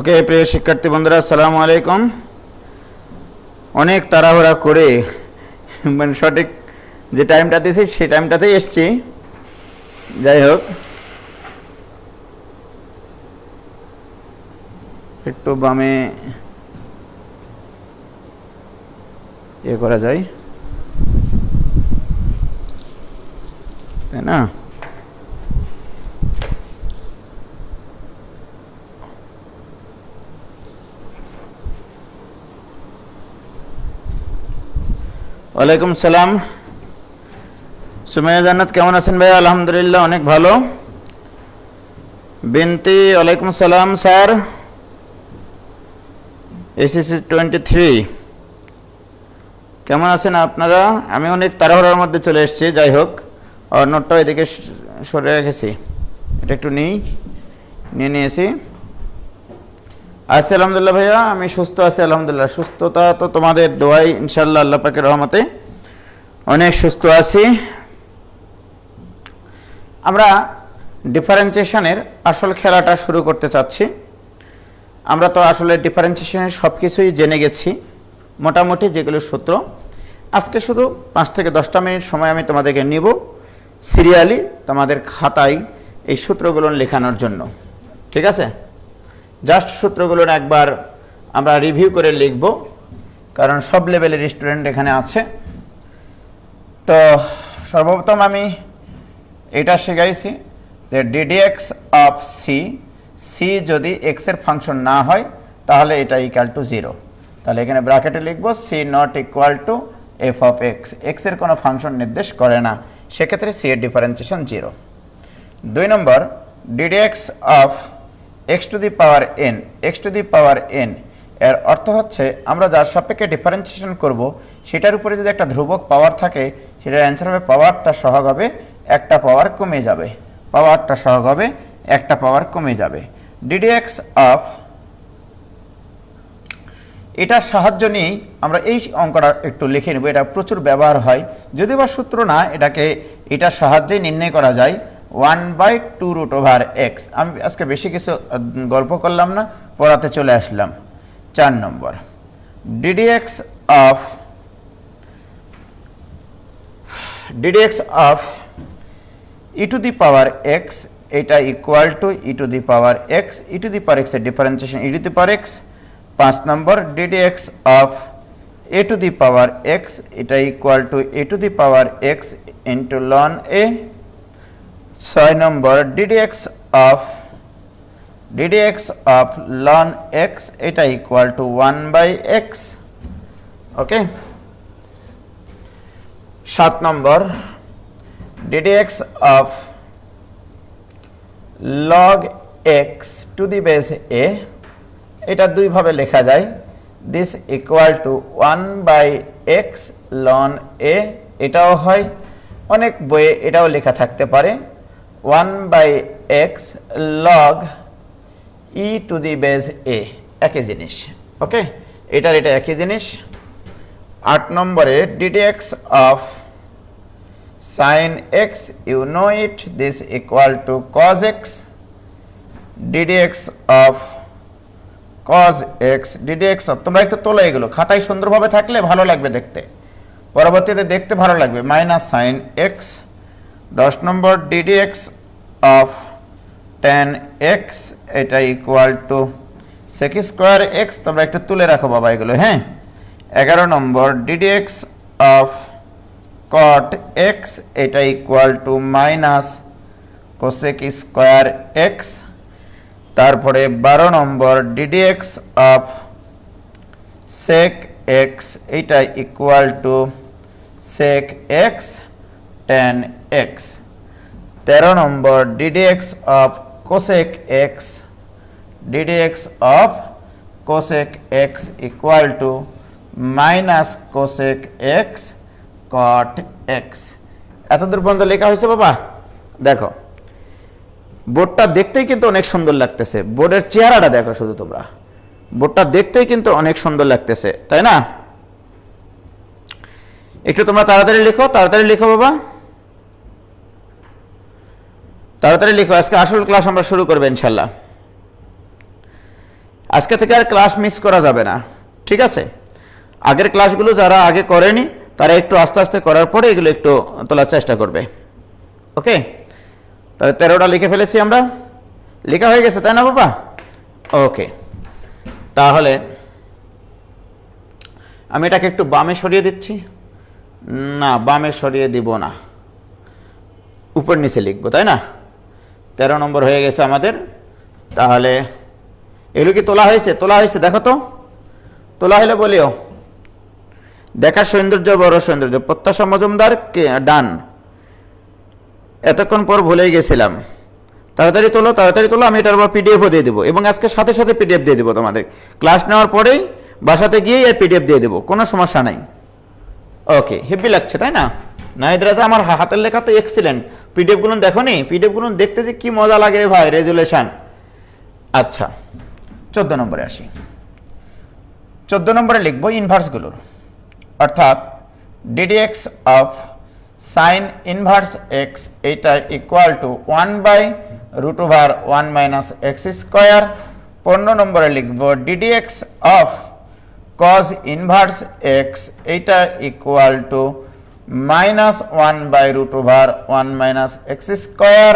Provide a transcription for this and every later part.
ওকে, প্রিয় শিক্ষার্থী বন্ধুরা, আসসালামু আলাইকুম। অনেক তাড়াহুড়া করে মানে সঠিক যে টাইমটা দিয়েছি সেই টাইমটাতেই এসছি। যাই হোক, একটু বামে ইয়ে করা যায়, তাই না? ওয়ালাইকুম সালাম। সুমাইয়া জান্নাত কেমন আছেন ভাই? আলহামদুলিল্লাহ, অনেক ভালো। বিনতি ওয়ালাইকুম সালাম স্যার। এসএসসি 23 কেমন আছেন আপনারা? আমি অনেক তাড়াহুড়ার মধ্যে চলে এসেছি। যাই হোক, আর নোটটা এদিকে সরে রেখেছি, এটা একটু নিয়ে নিয়েছি। আছি আলহামদুলিল্লাহ ভাইয়া, আমি সুস্থ আছি আলহামদুলিল্লাহ। সুস্থতা তো তোমাদের দোয়াই, ইনশাল্লাহ আল্লাহ পাকের রহমতে অনেক সুস্থ আছি। আমরা ডিফারেন্সিয়েশনের আসল খেলাটা শুরু করতে চাচ্ছি। আমরা তো আসলে ডিফারেন্সিয়েশনের সব কিছুই জেনে গেছি মোটামুটি, যেগুলো সূত্র। আজকে শুধু 5 থেকে 10টা মিনিট সময় আমি তোমাদেরকে নিব সিরিয়ালি তোমাদের খাতায় এই সূত্রগুলো লেখানোর জন্য, ঠিক আছে? জাস্ট সূত্রগুলোর একবার আমরা রিভিউ করে লিখব, কারণ সব লেভেলের স্টুডেন্ট এখানে আছে। তো সর্বপ্রথম আমি এটা শিখাইছি যে ডিডিএক্স অফ সি যদি এক্সের ফাংশন না হয় তাহলে এটা ইকুয়াল টু 0। তাহলে এখানে ব্র্যাকেটে লিখব C not equal to F of এক্সের কোনো ফাংশন নির্দেশ করে না, সেক্ষেত্রে সি এর ডিফারেন্সিয়েশন 0। 2 নম্বর, d d x of X to the power N এর অর্থ হচ্ছে আমরা যার সাপেক্ষে ডিফারেন্সিয়েশন করব সেটার উপরে যদি একটা ধ্রুবক পাওয়ার থাকে, সেটার অ্যান্সার হবে পাওয়ারটা সহগ হবে একটা পাওয়ার কমে যাবে, পাওয়ারটা সহগ হবে একটা পাওয়ার কমে যাবে। ডিডিএক্স অফ, এটার সাহায্য নিয়েই আমরা এই অঙ্কটা একটু লিখে নেব। এটা প্রচুর ব্যবহার হয়, যদিও বা সূত্র না, এটার সাহায্যে নির্ণয় করা যায় 1/2√x। আমি আজকে বেশি কিছু গল্প করলাম না, পড়াতে চলে আসলাম। 4 নম্বর, d d x of e to the power x, এটা equal to e to the power x এর differentiation e to the power x. 5 নম্বর, d d x of a to the power x, এটা equal to a to the power x into ln a. 6 নম্বর, d d x of ln x, এটা equal to 1/x। Okay. 7 নম্বর, d d x of log x to the base এ, এটা দুইভাবে লেখা যায়। This equal to 1/x ln a, এটাও হয়, অনেক বইয়ে এটাও লেখা থাকতে পারে 1/x log e to the base a, একই জিনিস। ওকে, এটা একই জিনিস। 8 নম্বরে, d d x of sine x, you know it, this equal to cos x. D d x of cos x, d d x of, তোমরা একটু তোলো এগুলো, খাতায় সুন্দরভাবে থাকলে ভালো লাগবে দেখতে, পরবর্তীতে দেখতে ভালো লাগবে, minus sine x. 10 number, d d x of tan x, এটা equal two sec square x. তোমরা একটু তুলে রাখো বাবা এগুলো, হ্যাঁ। 11 নম্বর, ডিডিএক্স অফ cot x, এটা equal two minus cosec square x. তারপরে 12 নম্বর, ডিডিএক্স অফ sec x, এটা equal two sec x tan x। 13 number, d d x of cosec x, equal to minus cosec x cot x। এতদূর পর্যন্ত লেখা হয়েছে বাবা? দেখো, বোর্ডটা দেখতেই কিন্তু অনেক সুন্দর লাগতেছে, বোর্ডের চেহারাটা দেখো শুধু তোমরা, বোর্ডটা দেখতেই কিন্তু অনেক সুন্দর লাগতেছে, তাই না? একটু তোমরা তাড়াতাড়ি লিখো বাবা, তাড়াতাড়ি লিখো। আজকে আসল ক্লাস আমরা শুরু করবো ইনশাল্লাহ। আজকে থেকে আর ক্লাস মিস করা যাবে না, ঠিক আছে? আগের ক্লাসগুলো যারা আগে করেনি তারা একটু আস্তে আস্তে করার পরে এগুলো একটু তোলার চেষ্টা করবে। ওকে, তাহলে 13টা লিখে ফেলেছি আমরা, লেখা হয়ে গেছে তাই না বাবা? ওকে, তাহলে আমি এটাকে একটু বামে সরিয়ে দিচ্ছি। না, বামে সরিয়ে দিব না, উপর নিচে লিখবো, তাই না? 13 নম্বর হয়ে গেছে আমাদের। তাহলে এগুলো কি তোলা হয়েছে? তোলা হয়েছে, দেখো তো। তোলা হলে বলিও। দেখার সৌন্দর্য বড় সৌন্দর্য, প্রত্যাশা মজুমদার ডান। এতক্ষণ পর ভুলেই গেছিলাম। তাড়াতাড়ি তোলো, তাড়াতাড়ি তোলো। আমি এটার উপর পিডিএফও দিয়ে দেবো, এবং আজকে সাথে সাথে পিডিএফ দিয়ে দেবো তোমাদের। ক্লাস নেওয়ার পরেই বাসাতে গিয়েই এর পিডিএফ দিয়ে দেবো, কোনো সমস্যা নাই। ওকে, হেভি লাগছে তাই না? নাহিদ রাজা, আমার হাতের লেখা তো এক্সিলেন্ট। পিডিএফগুলো দেখো নি? পিডিএফগুলো দেখতে যে কি মজা লাগে ভাই, রেজুলেশন। আচ্ছা, 14 নম্বরে আসি। 14 নম্বরে লিখবো ইনভার্সগুলোর, অর্থাৎ ddx of sine inverse x, এইটা equal to 1/√1 minus x square. 15 নম্বরে লিখবো ddx of cos inverse x, এইটা equal to -1/√1 minus x square.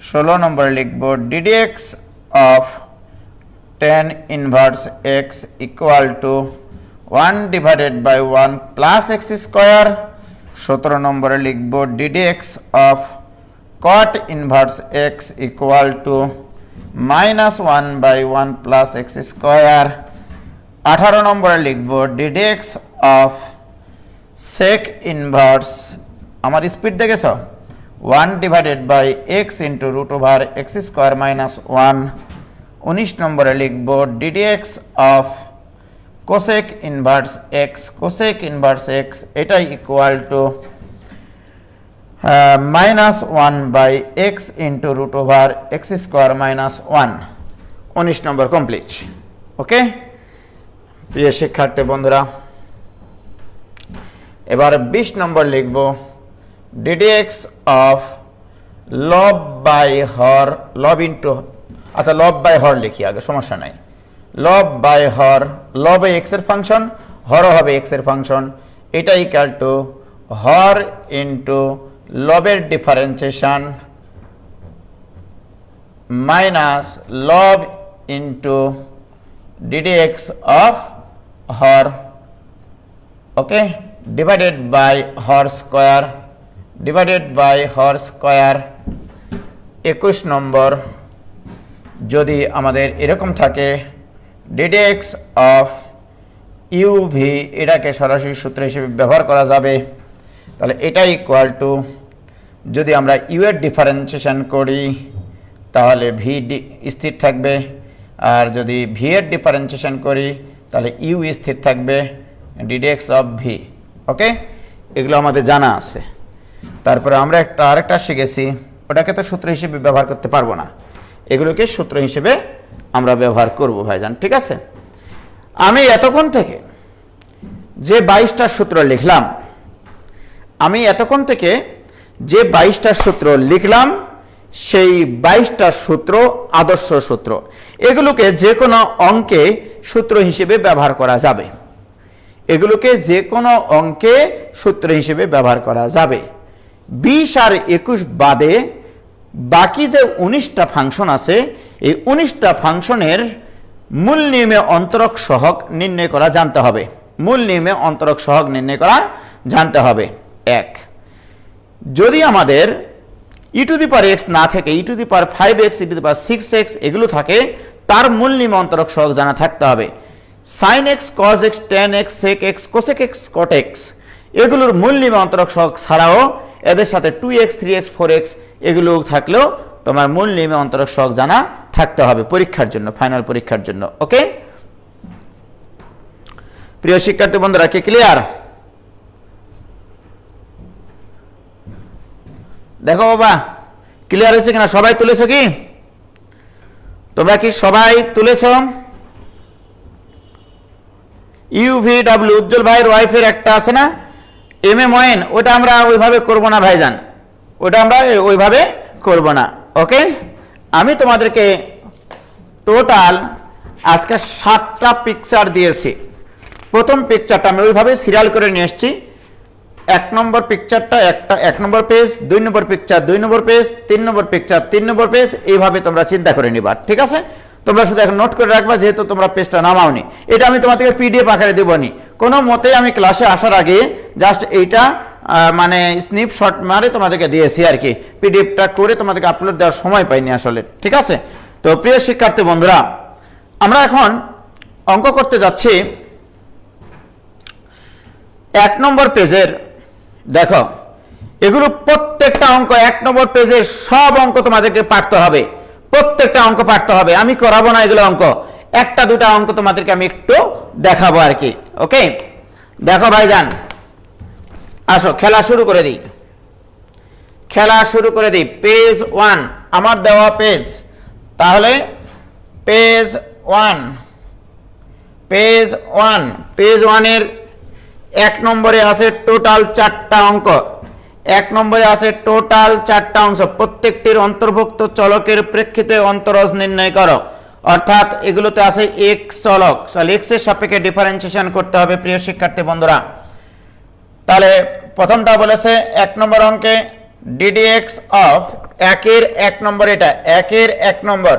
16 নম্বরে লিখবো ddx of tan inverse x equal to 1/1 plus x square. 17 নম্বরে লিখবো ddx of cot inverse x equal to -1/1 plus x square. 18 নম্বরে লিখবো ddx of sec inverse, আমার speed দেখেছ, 1/x into √x square minus 1। 19 নম্বরে লিখবো ddx of cosec inverse x, cosec inverse x এটা equal to -1/x into √x square minus 1। 19 নম্বর complete. Okay প্রিয় শিক্ষার্থী বন্ধুরা, এবার 20 নম্বর লিখব ddx অফ লব বাই হর, লব ইন্টু, আচ্ছা লব বাই হর লিখি আগে, সমস্যা নাই। লব বাই হর, লবে এক্স এর ফাংশন, হরও হবে এক্স এর ফাংশন, এটা ইকুয়াল টু হর ইন্টু লবের ডিফারেন্সিয়েশন মাইনাস লব ইন্টু ddx অফ হর, ওকে, ডিভাইডেড বাই হর স্কোয়ার, ডিভাইডেড বাই হর স্কোয়ার। 21 নম্বর, যদি আমাদের এরকম থাকে ddx অফ uv, এটাকে সরাসরি সূত্র হিসেবে ব্যবহার করা যাবে, তাহলে এটা ইকুয়াল টু, যদি আমরা u এর ডিফারেন্সিয়েশন করি তাহলে v স্থির থাকবে, আর যদি v এর ডিফারেন্সিয়েশন করি তাহলে u স্থির থাকবে, ddx অফ v। ওকে, এগুলো আমাদের জানা আছে। তারপরে আমরা আরেকটা শিখেছি, ওটাকে তো সূত্র হিসেবে ব্যবহার করতে পারবো না, এগুলোকে সূত্র হিসেবে আমরা ব্যবহার করব ভাইজান, ঠিক আছে? আমি এতক্ষণ থেকে যে 22টা সূত্র লিখলাম, আমি এতক্ষণ থেকে যে 22টা সূত্র লিখলাম, সেই 22টা সূত্র আদর্শ সূত্র, এগুলোকে যে কোনো অঙ্কে সূত্র হিসেবে ব্যবহার করা যাবে, এগুলোকে যে কোনো অঙ্কে সূত্র হিসেবে ব্যবহার করা যাবে। 20 আর 21 বাদে বাকি যে 19টা ফাংশন আছে, এই 19টা ফাংশনের মূল নিয়মে অন্তরক সহগ নির্ণয় করা জানতে হবে, মূল নিয়মে অন্তরক সহগ নির্ণয় করা জানতে হবে। 1, যদি আমাদের e⁻x না থেকে e⁵x, e⁶x এগুলো থাকে, তার মূল নিয়মে অন্তরক সহগ জানা থাকতে হবে। sin x, cos x, tan x, sec x, cosec x, cot x এগুলোর মূল নিয়মে অন্তরক সহগ ছাড়াও এদের সাথে 2x, 3x, 4x এগুলো থাকলেও তোমার মূল নিয়মে অন্তরক সহগ জানা থাকতে হবে পরীক্ষার জন্য, ফাইনাল পরীক্ষার জন্য। ওকে প্রিয় শিক্ষার্থী বন্ধুরা, কি ক্লিয়ার? দেখো বাবা ক্লিয়ার হয়েছে কিনা, সবাই তুলেছো কি? তোমরা কি সবাই তুলেছো? UVW উজ্জ্বল ভাইয়ের ওয়াইফের একটা আছে না MM ওটা আমরা ওইভাবে করব না ভাইজান, ওটা আমরা ওইভাবে করব না। ওকে, আমি তোমাদেরকে টোটাল আজকে 7টা পিকচার দিয়েছি। প্রথম পিকচারটা আমি ওইভাবে সিরিয়াল করে নিয়ে এসেছি। 1 নম্বর পিকচারটা 1 নম্বর পেজ, 2 নম্বর পিকচার 2 নম্বর পেজ, 3 নম্বর পিকচার 3 নম্বর পেজ, এইভাবে তোমরা চিন্তা করে নিবা, ঠিক আছে? তোমরা শুধু এখন নোট করে রাখবা, যেহেতু তোমরা পেজটা নামাওনি। এটা আমি তোমাদেরকে পিডিএফ আকারে দেবনি, কোনো মতেই আমি ক্লাসে আসার আগে জাস্ট এইটা মানে স্ন্যাপশট মারে তোমাদেরকে দিয়েছি আর কি। পিডিএফটা করে তোমাদেরকে আপলোড দেওয়ার সময় পাইনি আসলে, ঠিক আছে? তো প্রিয় শিক্ষার্থী বন্ধুরা, আমরা এখন অঙ্ক করতে যাচ্ছি 1 নম্বর পেজের। দেখো, এগুলো প্রত্যেকটা অঙ্ক 1 নম্বর পেজের সব অঙ্ক তোমাদেরকে পারতে হবে, প্রত্যেকটা অঙ্ক পারতে হবে। আমি করাবো না এগুলো অঙ্ক, 1টা 2টা অঙ্ক তোমাদেরকে আমি একটু দেখাবো আর কি। ওকে, দেখো ভাইজান, আসো খেলা শুরু করে দিই, খেলা শুরু করে দিই। পেজ 1 আমার দেওয়া পেজ, তাহলে পেজ 1, পেজ 1 এর 1 নম্বরে আছে টোটাল 4টা অঙ্ক। 1 নম্বরে আছে টোটাল 4টা অংশ। প্রত্যেকটির অন্তর্ভুক্ত চলকের প্রেক্ষিতে অন্তরজ নির্ণয় করো। অর্থাৎ এগুলোতে আছে x চলক, তাহলে x এর সাপেক্ষে ডিফারেন্সিয়েশন করতে হবে প্রিয় শিক্ষার্থী বন্ধুরা। তাহলে প্রথমটা বলেছে 1 নম্বর অঙ্কে ddx অফ 1 এর 1 নম্বর, এটা 1 এর 1 নম্বর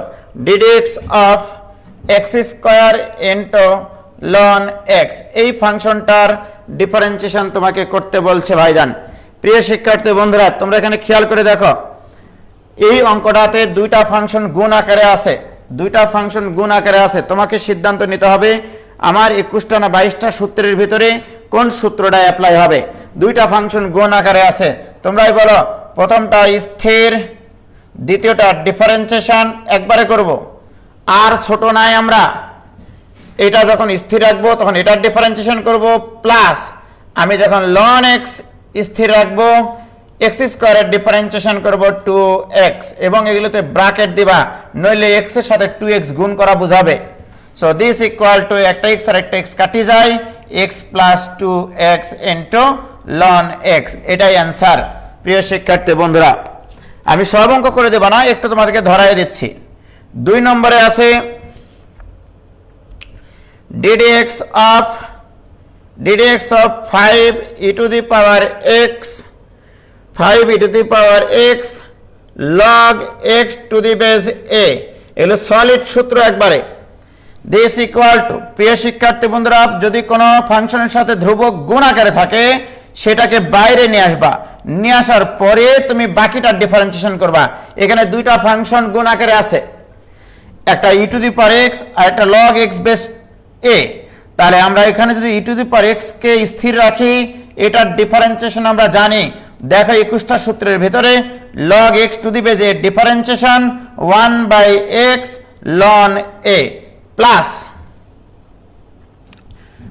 ddx of x square into ln x, এই ফাংশনটার ডিফারেন্সিয়েশন তোমাকে করতে বলছে ভাইজান। প্রিয় শিক্ষার্থী বন্ধুরা, তোমরা এখানে খেয়াল করে দেখো, এই অঙ্কটাতে 2টা ফাংশন গুণ আকারে আছে, 2টা ফাংশন গুণ আকারে আছে। তোমাকে সিদ্ধান্ত নিতে হবে আমার 21টা না 22টা সূত্রের ভিতরে কোন সূত্রটা অ্যাপ্লাই হবে। 2টা ফাংশন গুণ আকারে আছে, তোমরাই বলো। প্রথমটা স্থির, দ্বিতীয়টা ডিফারেন্সিয়েশন একবারে করব, আর ছোট নাই আমরা। এটা যখন স্থির রাখবো তখন এটার ডিফারেন্সিয়েশন করব, প্লাস আমি যখন ln x স্থির রাখবো x স্কয়ারের ডিফারেন্সিয়েশন করব 2x, এবং এগুলোতে ব্র্যাকেট দিবা, নইলে x এর সাথে 2x গুণ করা বোঝাবে। সো দিস ইকুয়াল টু একটা x আর একটা x কাটি যায়, x plus 2x into ln x, এটাই অ্যান্সার। প্রিয় শিক্ষার্থী বন্ধুরা, আমি সব অঙ্ক করে দেব না, একটু তোমাদেরকে ধরাই দিচ্ছি। 2 নম্বরে আছে ddx of 5 e to the power x, 5 e to the power x log x to the base a, এগুলো সলিড সূত্র একবারে। দিস ইকুয়াল টু, প্রিয় শিক্ষার্থী বন্ধুরা, যদি কোনো ফাংশনের সাথে ধ্রুবক গুণ আকারে থাকে সেটাকে বাইরে নিয়ে আসবা, নিয়ে আসার পরে তুমি বাকিটার ডিফারেন্সিয়েশন করবা। এখানে 2টা ফাংশন গুণ আকারে আছে, একটা e two the power x আর একটা log x বেস a। তাহলে আমরা এখানে যদি e two the power x কে স্থির রাখি, এটার ডিফারেন্সিয়েশন আমরা জানি। দেখো 21টা সূত্রের ভিতরে log x to the base a differentiation 1/x ln a plus,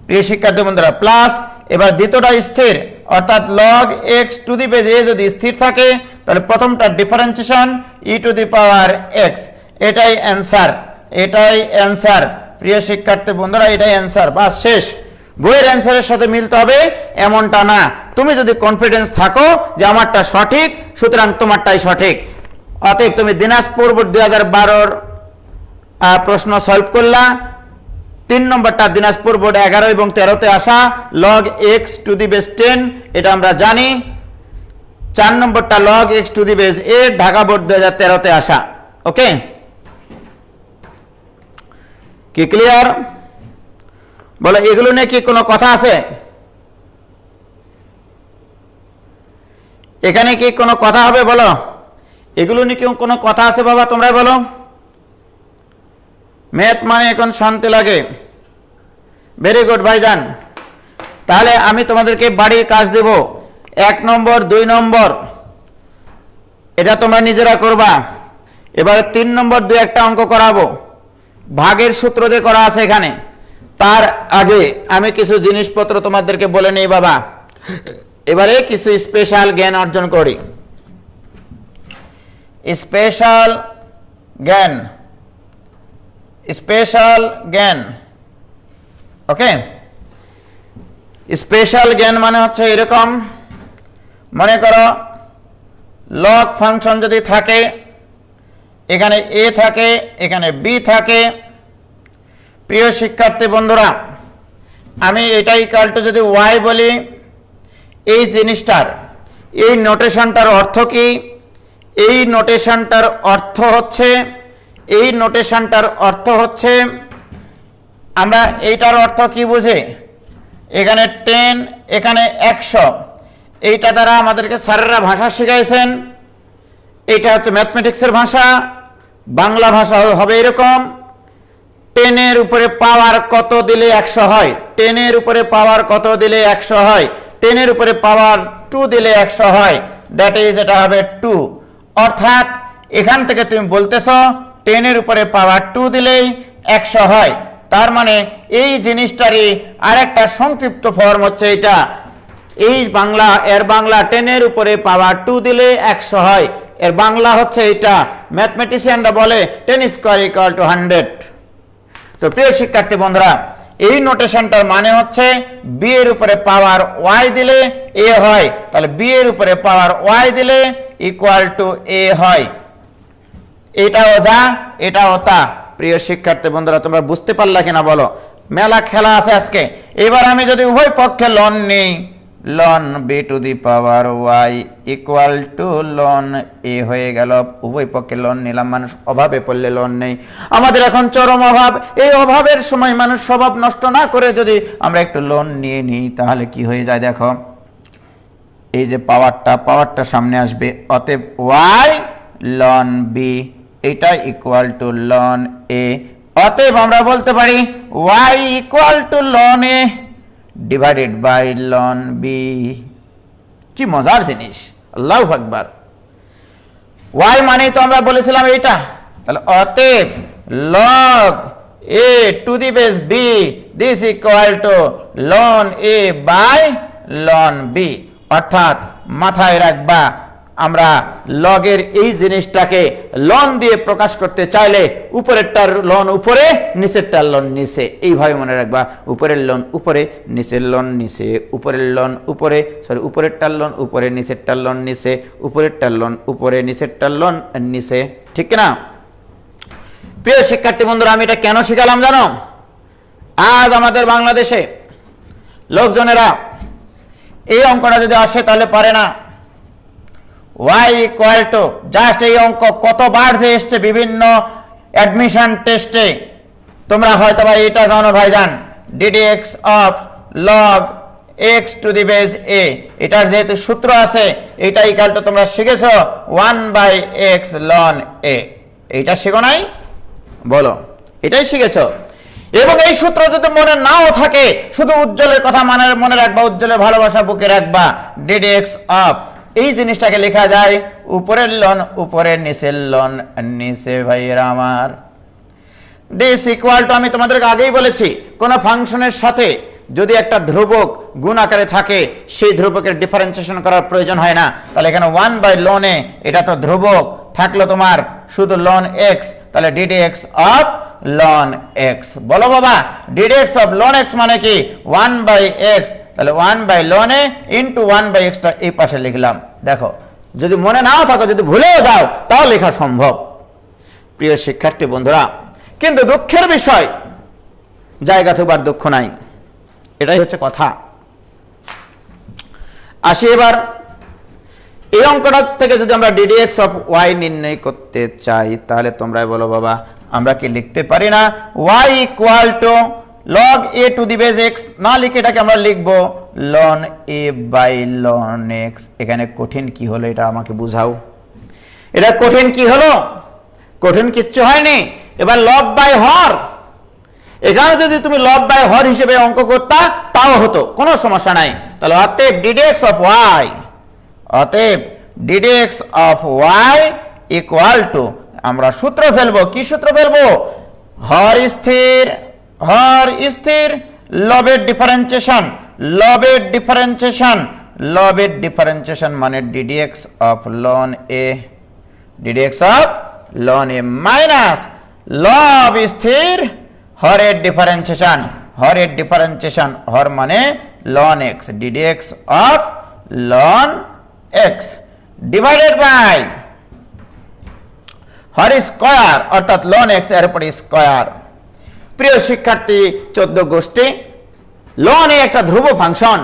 প্রিয় শিক্ষার্থী বন্ধুরা, প্লাস। এবার দ্বিতীয়টা স্থির, অর্থাৎ log x to the base a যদি স্থির থাকে তাহলে প্রথমটা differentiation e two the power x, এটাই অ্যান্সার, এটাই অ্যান্সার। প্রিয় শিক্ষার্থী বন্ধুরা, এটাই অ্যান্সার, বাস শেষ। বইয়ের অ্যান্সারের সাথে মিলতে হবে এমনটা না। তুমি যদি কনফিডেন্স থাকো যে আমারটা সঠিক, সুতরাং তোমারটাই সঠিক। অতএব তুমি দিনাজপুর বোর্ড 2012 প্রশ্ন সলভ করলা। 3 নম্বরটা দিনাজপুর বোর্ড 11 এবং 13তে আসা log x to the base 10, এটা আমরা জানি। 4 নম্বরটা log x to the base a, Dhaka board 2013তে আসা। ওকে, কি ক্লিয়ার? বলো, এগুলো নিয়ে কি কোনো কথা আছে? এখানে কি কোনো কথা হবে? বলো, এগুলো নিয়ে কি কোনো কথা আছে বাবা? তোমরাই বলো। ম্যাথ মানে এখন শান্তি লাগে। ভেরি গুড ভাইজান। তাহলে আমি তোমাদেরকে বাড়ির কাজ দেব। 1 নম্বর 2 নম্বর এটা তোমরা নিজেরা করবা। এবারে 3 নম্বর 2-1টা অঙ্ক করাবো, ভাগের সূত্র দিয়ে করা আছে এখানে। তার আগে আমি কিছু জিনিসপত্র তোমাদেরকে বলে নেই বাবা। এবারে কিছু স্পেশাল জ্ঞান অর্জন করি। স্পেশাল জ্ঞান, স্পেশাল জ্ঞান। ওকে, স্পেশাল জ্ঞান মানে হচ্ছে এরকম, মনে করো লগ ফাংশন যদি থাকে, এখানে a থাকে, এখানে b থাকে, প্রিয় শিক্ষার্থী বন্ধুরা, আমি এটা ইকুয়াল টু যদি y বলি, এই জিনিসটার এই নোটেশনটার অর্থ কি? এই নোটেশনটার অর্থ হচ্ছে আমরা এইটার অর্থ কি বুঝি? এখানে 10, এখানে 100, এইটা দ্বারা আমাদেরকে স্যারেরা ভাষা শিখাইছেন। এইটা হচ্ছে ম্যাথমেটিক্সের ভাষা। বাংলা ভাষা হবে এরকম, 10 এর উপরে পাওয়ার কত দিলে 100 হয়, 10 এর উপরে পাওয়ার কত দিলে 100 হয়, 10 এর উপরে পাওয়ার 2 দিলে 100 হয়, দ্যাট ইজ এটা হবে 2। অর্থাৎ এখান থেকে তুমি বলতেছ 10 এর উপরে পাওয়ার 2 দিলেই 100 হয়। তার মানে এই জিনিসটারই আরেকটা সংক্ষিপ্ত ফর্ম হচ্ছে এটা। এই বাংলা, এর বাংলা 10 এর উপরে পাওয়ার 2 দিলে 100 হয়, এর বাংলা হচ্ছে এটা। ম্যাথমেটিশিয়ানরা বলে 10 স্কয়ার ইকুয়াল টু 100। তো প্রিয় শিক্ষার্থী বন্ধুরা, এই নোটেশনটার মানে হচ্ছে b এর উপরে পাওয়ার y দিলে a হয়, তাহলে b এর উপরে পাওয়ার y দিলে ইকুয়াল টু a হয়। এটাও যা, এটাও তা। প্রিয় শিক্ষার্থী বন্ধুরা, তোমরা বুঝতে পারলা কিনা বলো? মেলা খেলা আছে আজকে। এবার আমি যদি উভয় পক্ষে লন নেই, ln b to the power y equal to ln a হয়ে গেল। উভয় পক্ষে লন নিলাম, মানুষ অভাবে পড়লে লন নেই। আমাদের এখন চরম অভাব। এই অভাবের সময় মানুষ স্বভাব নষ্ট না করে যদি আমরা একটু লন নিয়ে নিই, তাহলে কি হয়ে যায় দেখো। এই যে পাওয়ারটা সামনে আসবে, অতএব y লন b এটা ইকুয়াল টু লন a। অতএব আমরা বলতে পারি y equal to ln a divided by ln b। কি মজার জিনিস, আল্লাহু আকবার। y মানে তো আমরা বলেছিলাম এইটা, তাহলে অতএব log a to the base b this equal to ln a by ln b। অর্থাৎ মাথায় রাখবা, আমরা লগের এই জিনিসটাকে লন দিয়ে প্রকাশ করতে চাইলে উপরেরটার লন উপরে, নিচেরটার লন নিচে, এইভাবে মনে রাখবা। উপরের লন উপরে, নিচের লন নিচে, উপরের লন উপরে, সরি উপরেরটার লন উপরে, নিচেরটার লন নিচে, উপরেরটার লন উপরে, নিচেরটার লন নিচে, ঠিক না? প্রিয় শিক্ষার্থী বন্ধুরা, আমি এটা কেন শিখালাম জানো? আজ আমাদের বাংলাদেশে লোকজনেরা এই অঙ্কটা যদি আসে তাহলে পারে না। y ইকুয়াল টু জাস্ট এই অঙ্ক কতবার যে এসছে বিভিন্ন অ্যাডমিশন টেস্টে, তোমরা হয়তো বা এটা জানো ভাইজান, ddx of log x to the base a, এটার যেহেতু সূত্র আছে, এটা ইকুয়াল টু তোমরা শিখেছো 1/x ln a। এইটা শিখো নাই? বলো, এটাই শিখেছো। এবং এই সূত্র যদি মনে নাও থাকে, শুধু উজ্জ্বলের কথা মনে রাখবা, উজ্জ্বলের ভালোবাসা বুকে রাখবা। ddx অফ এই জিনিসটাকে লেখা যায় উপরের লন উপরে, নিচের লন নিচে। ভাইয়েরা আমার, দিস ইকুয়াল টু, আমি তোমাদেরকে আগেই বলেছি, কোন ফাংশনের সাথে যদি একটা ধ্রুবক গুণ আকারে থাকে, সেই ধ্রুবকের ডিফারেন্সিয়েশন করার প্রয়োজন হয় না। তাহলে এখানে 1/ln a, এটা তো ধ্রুবক, থাকলো তোমার শুধু ln x, তাহলে ddx অফ ln x। বলো বাবা, ddx অফ ln x মানে কি? 1/x, তাহলে 1/ln a ইন্টু 1/x টা এই পাশে লিখলাম। দেখো, যদি মনে নাও থাকো, যদি ভুলেও যাও, তাও লেখা সম্ভব। প্রিয় শিক্ষার্থী বন্ধুরা, কিন্তু দুঃখের বিষয়, জায়গা থুবার দুঃখ নাই, এটাই হচ্ছে কথা। আসি এবার এই অঙ্কটা থেকে যদি আমরা ddx অফ y নির্ণয় করতে চাই, তাহলে তোমরা বলো বাবা, আমরা কি লিখতে পারি না y equal to log a to the base x? না লিখে এটাকে আমরা লিখবো ln a by ln x। এখানে কঠিন কি হলো এটা আমাকে বুঝাও। এটা কঠিন কি হলো? কঠিন কিচ্ছু হয়নি। এবার লব বাই হর, এখানে যদি তুমি লব বাই হর হিসেবে অঙ্ক করতা তাও হতো, কোনো সমস্যা নাই। তাহলে অতএব ddx অফ y, অতএব ddx of y equal two, আমরা সূত্র ফেলবো। কি সূত্র ফেলবো? হর স্থির, হর স্থির, লবের ডিফারেন্সিয়েশন, লবের ডিফারেন্সিয়েশন, লবের ডিফারেন্সিয়েশন মানে ddx of ln a, ddx of ln a minus লব স্থির, হরের ডিফারেন্সিয়েশন, হরের ডিফারেন্সিয়েশন, হর মানে ln x, ddx of ln x divided by হর স্কয়ার, অর্থাৎ ln x এর উপরে স্কয়ার। প্রিয় শিক্ষার্থী 14 গোষ্ঠী, লন এ একটা ধ্রুব ফাংশন,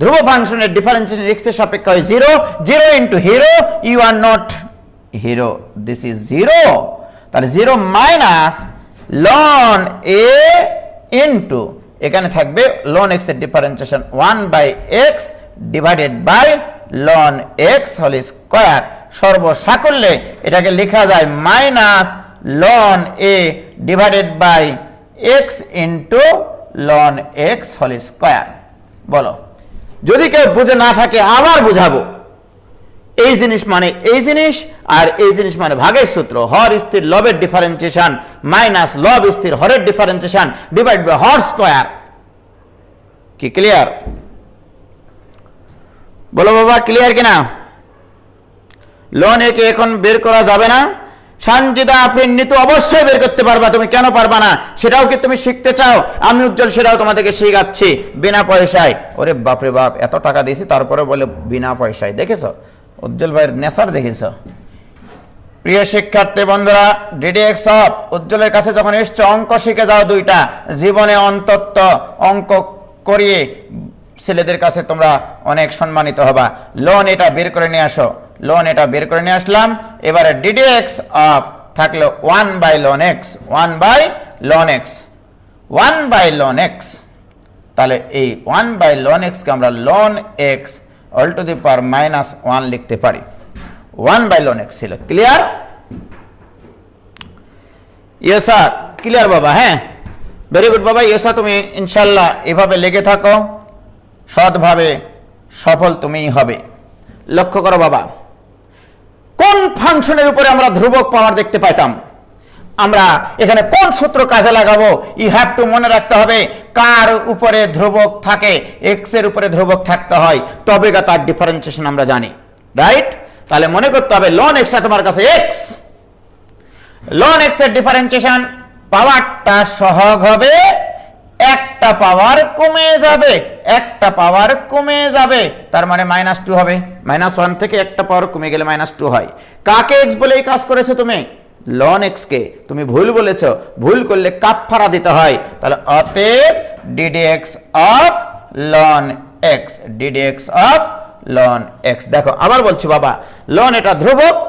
ধ্রুব ফাংশনের ডিফারেন্সিয়েশন x এর সাপেক্ষে হয় 0, 0 into hero, you are not hero, this is 0, তাহলে 0 মাইনাস লন এ ইনটু এখানে থাকবে লন x এর differentiation 1/x divided by ln x whole square, সর্বসাকল্যে এটাকে লেখা যায় minus ln a divided by x into ln x whole square. বলো, যদি কেউ বুঝে না থাকে আবার বুঝাবো। এই জিনিস মানে এই জিনিস, আর এই জিনিস মানে ভাগের সূত্র, হর স্থির লবের ডিফারেন্সিয়েশন মাইনাস লব স্থির হরের ডিফারেন্সিয়েশন ডিভাইড বাই হর স্কয়ার। কি ক্লিয়ার? বলো বাবা, ক্লিয়ার কিনা? লন একে এখন বের করা যাবে না? সানজিদা আফরিন নিতু অবশ্যই বের করতে পারবা, তুমি কেন পারবা না? সেটাও কি তুমি শিখতে চাও? আমি উজ্জ্বল সেটাও তোমাদেরকে শেখাচ্ছি বিনা পয়সায়। ওরে বাপরে বাপ, এত টাকা দিয়েছি তারপরে বলে বিনা পয়সায়। দেখেছো উজ্জ্বল ভাইয়ের নেশার? দেখেছো? প্রিয় শিক্ষার্থী বন্ধুরা, ডিডিএক্স অফ উজ্জ্বলের কাছে যখন এসছো অঙ্ক শিখে যাও দুইটা, জীবনে অন্তত অঙ্ক করিয়ে ছেলেদের কাছে তোমরা অনেক সম্মানিত হবা। লোন এটা বের করে নিয়ে আসো, লোন এটা বের করে নিয়ে আসলাম। এবারে ডিডিএক্স অফ থাকলো 1/ln x, 1/ln x, 1/ln x। তাহলে এই 1/ln x কে আমরা ln x all to the power -1 লিখতে পারি। 1/ln x ছিল। ক্লিয়ার? ইয়েস স্যার, ক্লিয়ার বাবা? হ্যাঁ, ভেরি গুড বাবা। ইয়েস স্যার, তুমি ইনশাল্লাহ এভাবে লেগে থাকো, সৎভাবে সফল তুমিই হবে। লক্ষ্য করো বাবা, কোন ফাংশনের উপরে আমরা ধ্রুবক পাওয়ার দেখতে পাইতাম? আমরা এখানে কোন সূত্র কাজে লাগাবো? ইউ হ্যাভ টু মনে রাখতে হবে কার উপরে ধ্রুবক থাকে, এক্স এর উপরে ধ্রুবক থাকতে হয়, তবে তার ডিফারেন্সিয়েশন আমরা জানি, রাইট? তাহলে মনে করতে হবে লন এক্সটা তোমার কাছে এক্স, লন এক্স এর ডিফারেন্সিয়েশন পাওয়ারটা সহগ হবে, একটা পাওয়ার কমে যাবে, একটা পাওয়ার কমে যাবে, তার মানে -2 হবে। -1 থেকে একটা পাওয়ার কমে গেলে -2 হয়। কাকে এক্স বলে এই কাজ করেছো তুমি? লন এক্স কে তুমি ভুল বলেছো, ভুল করলে কাফারা দিতে হয়। তাহলে অতএব ddx of ln x, d d x of ln x. দেখো আবার বলছি বাবা, লন এটা ধ্রুবক,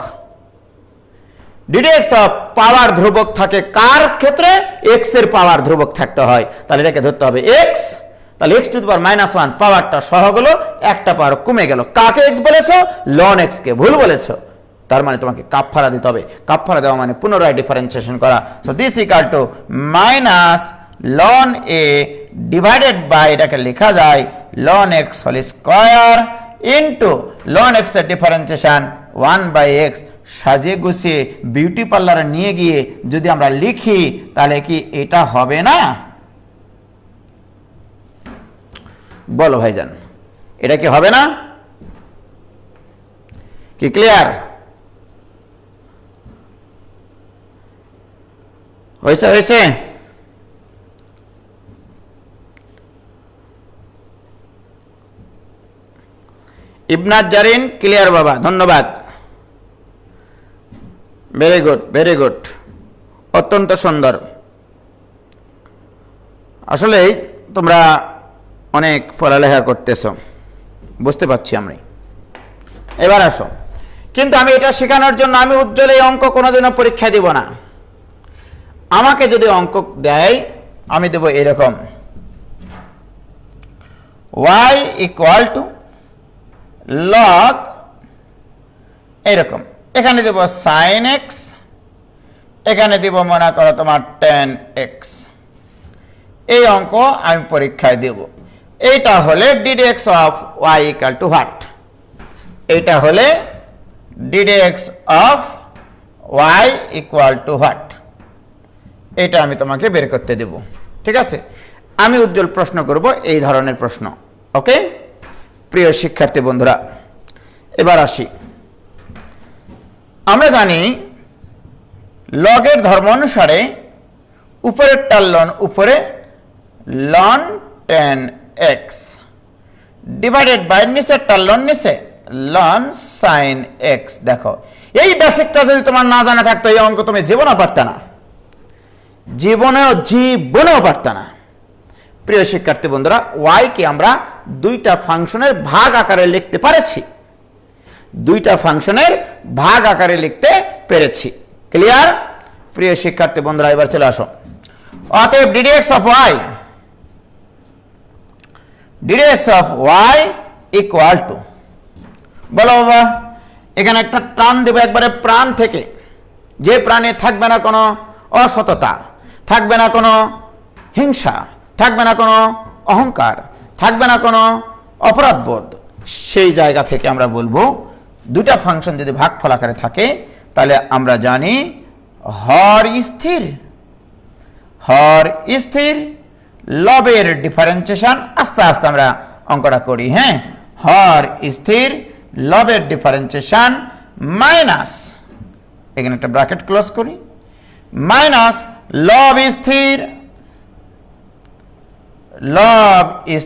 ডিডিএক্স অফ পাওয়ার ধ্রুবক থাকে কার ক্ষেত্রে? এক্স এর পাওয়ার ধ্রুবক থাকতে হয়। তাহলে এটাকে ধরতে হবে এক্স, তাহলে x টু দি পাওয়ার -1 পাওয়ারটা সহগ হলো, একটা পাওয়ার কমে গেল। কাকে এক্স বলেছো? লন এক্স কে ভুল বলেছো, তার মানে তোমাকে কাফারা দিতে হবে। কাফারা দেওয়া মানে পুনরায় ডিফারেন্সিয়েশন করা। So this equal to -ln a divided by, এটাকে লেখা যায় ln x whole square into ln x এর ডিফারেন্সিয়েশন 1/x। সাজিয়ে গুছিয়ে বিউটি পার্লারে নিয়ে গিয়ে যদি আমরা লিখি তাহলে কি এটা হবে না? বলো ভাইজান, এটা কি হবে না? কি ক্লিয়ার? হয়েছে? হয়েছে? ইবনাত জারিন, ক্লিয়ার বাবা, ধন্যবাদ। ভেরি গুড, ভেরি গুড, অত্যন্ত সুন্দর। আসলে তোমরা অনেক পড়ালেখা করতেছ, বুঝতে পারছি আমি। এবার আসো, কিন্তু আমি এটা শেখানোর জন্য আমি উজ্জ্বল এই অঙ্ক কোনোদিনও পরীক্ষা দিব না। আমাকে যদি অঙ্ক দেয় আমি দেব এরকম, y ইকুয়াল টু লগ, এরকম। এখানে দেব sin x, এখানে দিব মনে করো তোমার tan x। এই অঙ্ক আমি পরীক্ষায় দেব। এইটা হলে ddx of y equal two what? এইটা হলে ddx of y equal two what? এটা আমি তোমাকে বের করতে দেব, ঠিক আছে? আমি উজ্জ্বল প্রশ্ন করব এই ধরনের প্রশ্ন। ওকে প্রিয় শিক্ষার্থী বন্ধুরা, এবার আসি। আমরা জানি লগের ধর্ম অনুসারে উপরেরটা লন উপরে ln tan x divided by নিচেরটা লন নিচে ln sin x। দেখো এই বেসিকটা যদি তোমার না জানা থাকতো এই অঙ্ক তুমি জীবনে পারতে না। জীবনেও পারত না। প্রিয় শিক্ষার্থী বন্ধুরা, y কে আমরা দুইটা ফাংশনের ভাগ আকারে লিখতে পেরেছি, দুইটা ফাংশনের ভাগ আকারে লিখতে পেরেছি। ক্লিয়ার? প্রিয় শিক্ষার্থী বন্ধুরা, এবার চলে আসো। অতএব ddx of y equal two, বলো বাবা, এখানে একটা প্রাণ দেব একবারে প্রাণ থেকে, যে প্রাণে থাকবে না কোনো অসততা, থাকবে না কোনো হিংসা, থাকবে না কোনো অহংকার, থাকবে না কোনো অপরাধবোধ, সেই জায়গা থেকে আমরা বলবো দুটা ফাংশন যদি ভাগফল আকারে থাকে তাহলে আমরা জানি হর স্থির লবের ডিফারেন্সিয়েশন। আস্তে আস্তে আমরা অঙ্কটা করি। হ্যাঁ, হর স্থির লবের ডিফারেন্সিয়েশন মাইনাস, এখানে একটা ব্র্যাকেট ক্লোজ করি, মাইনাস লব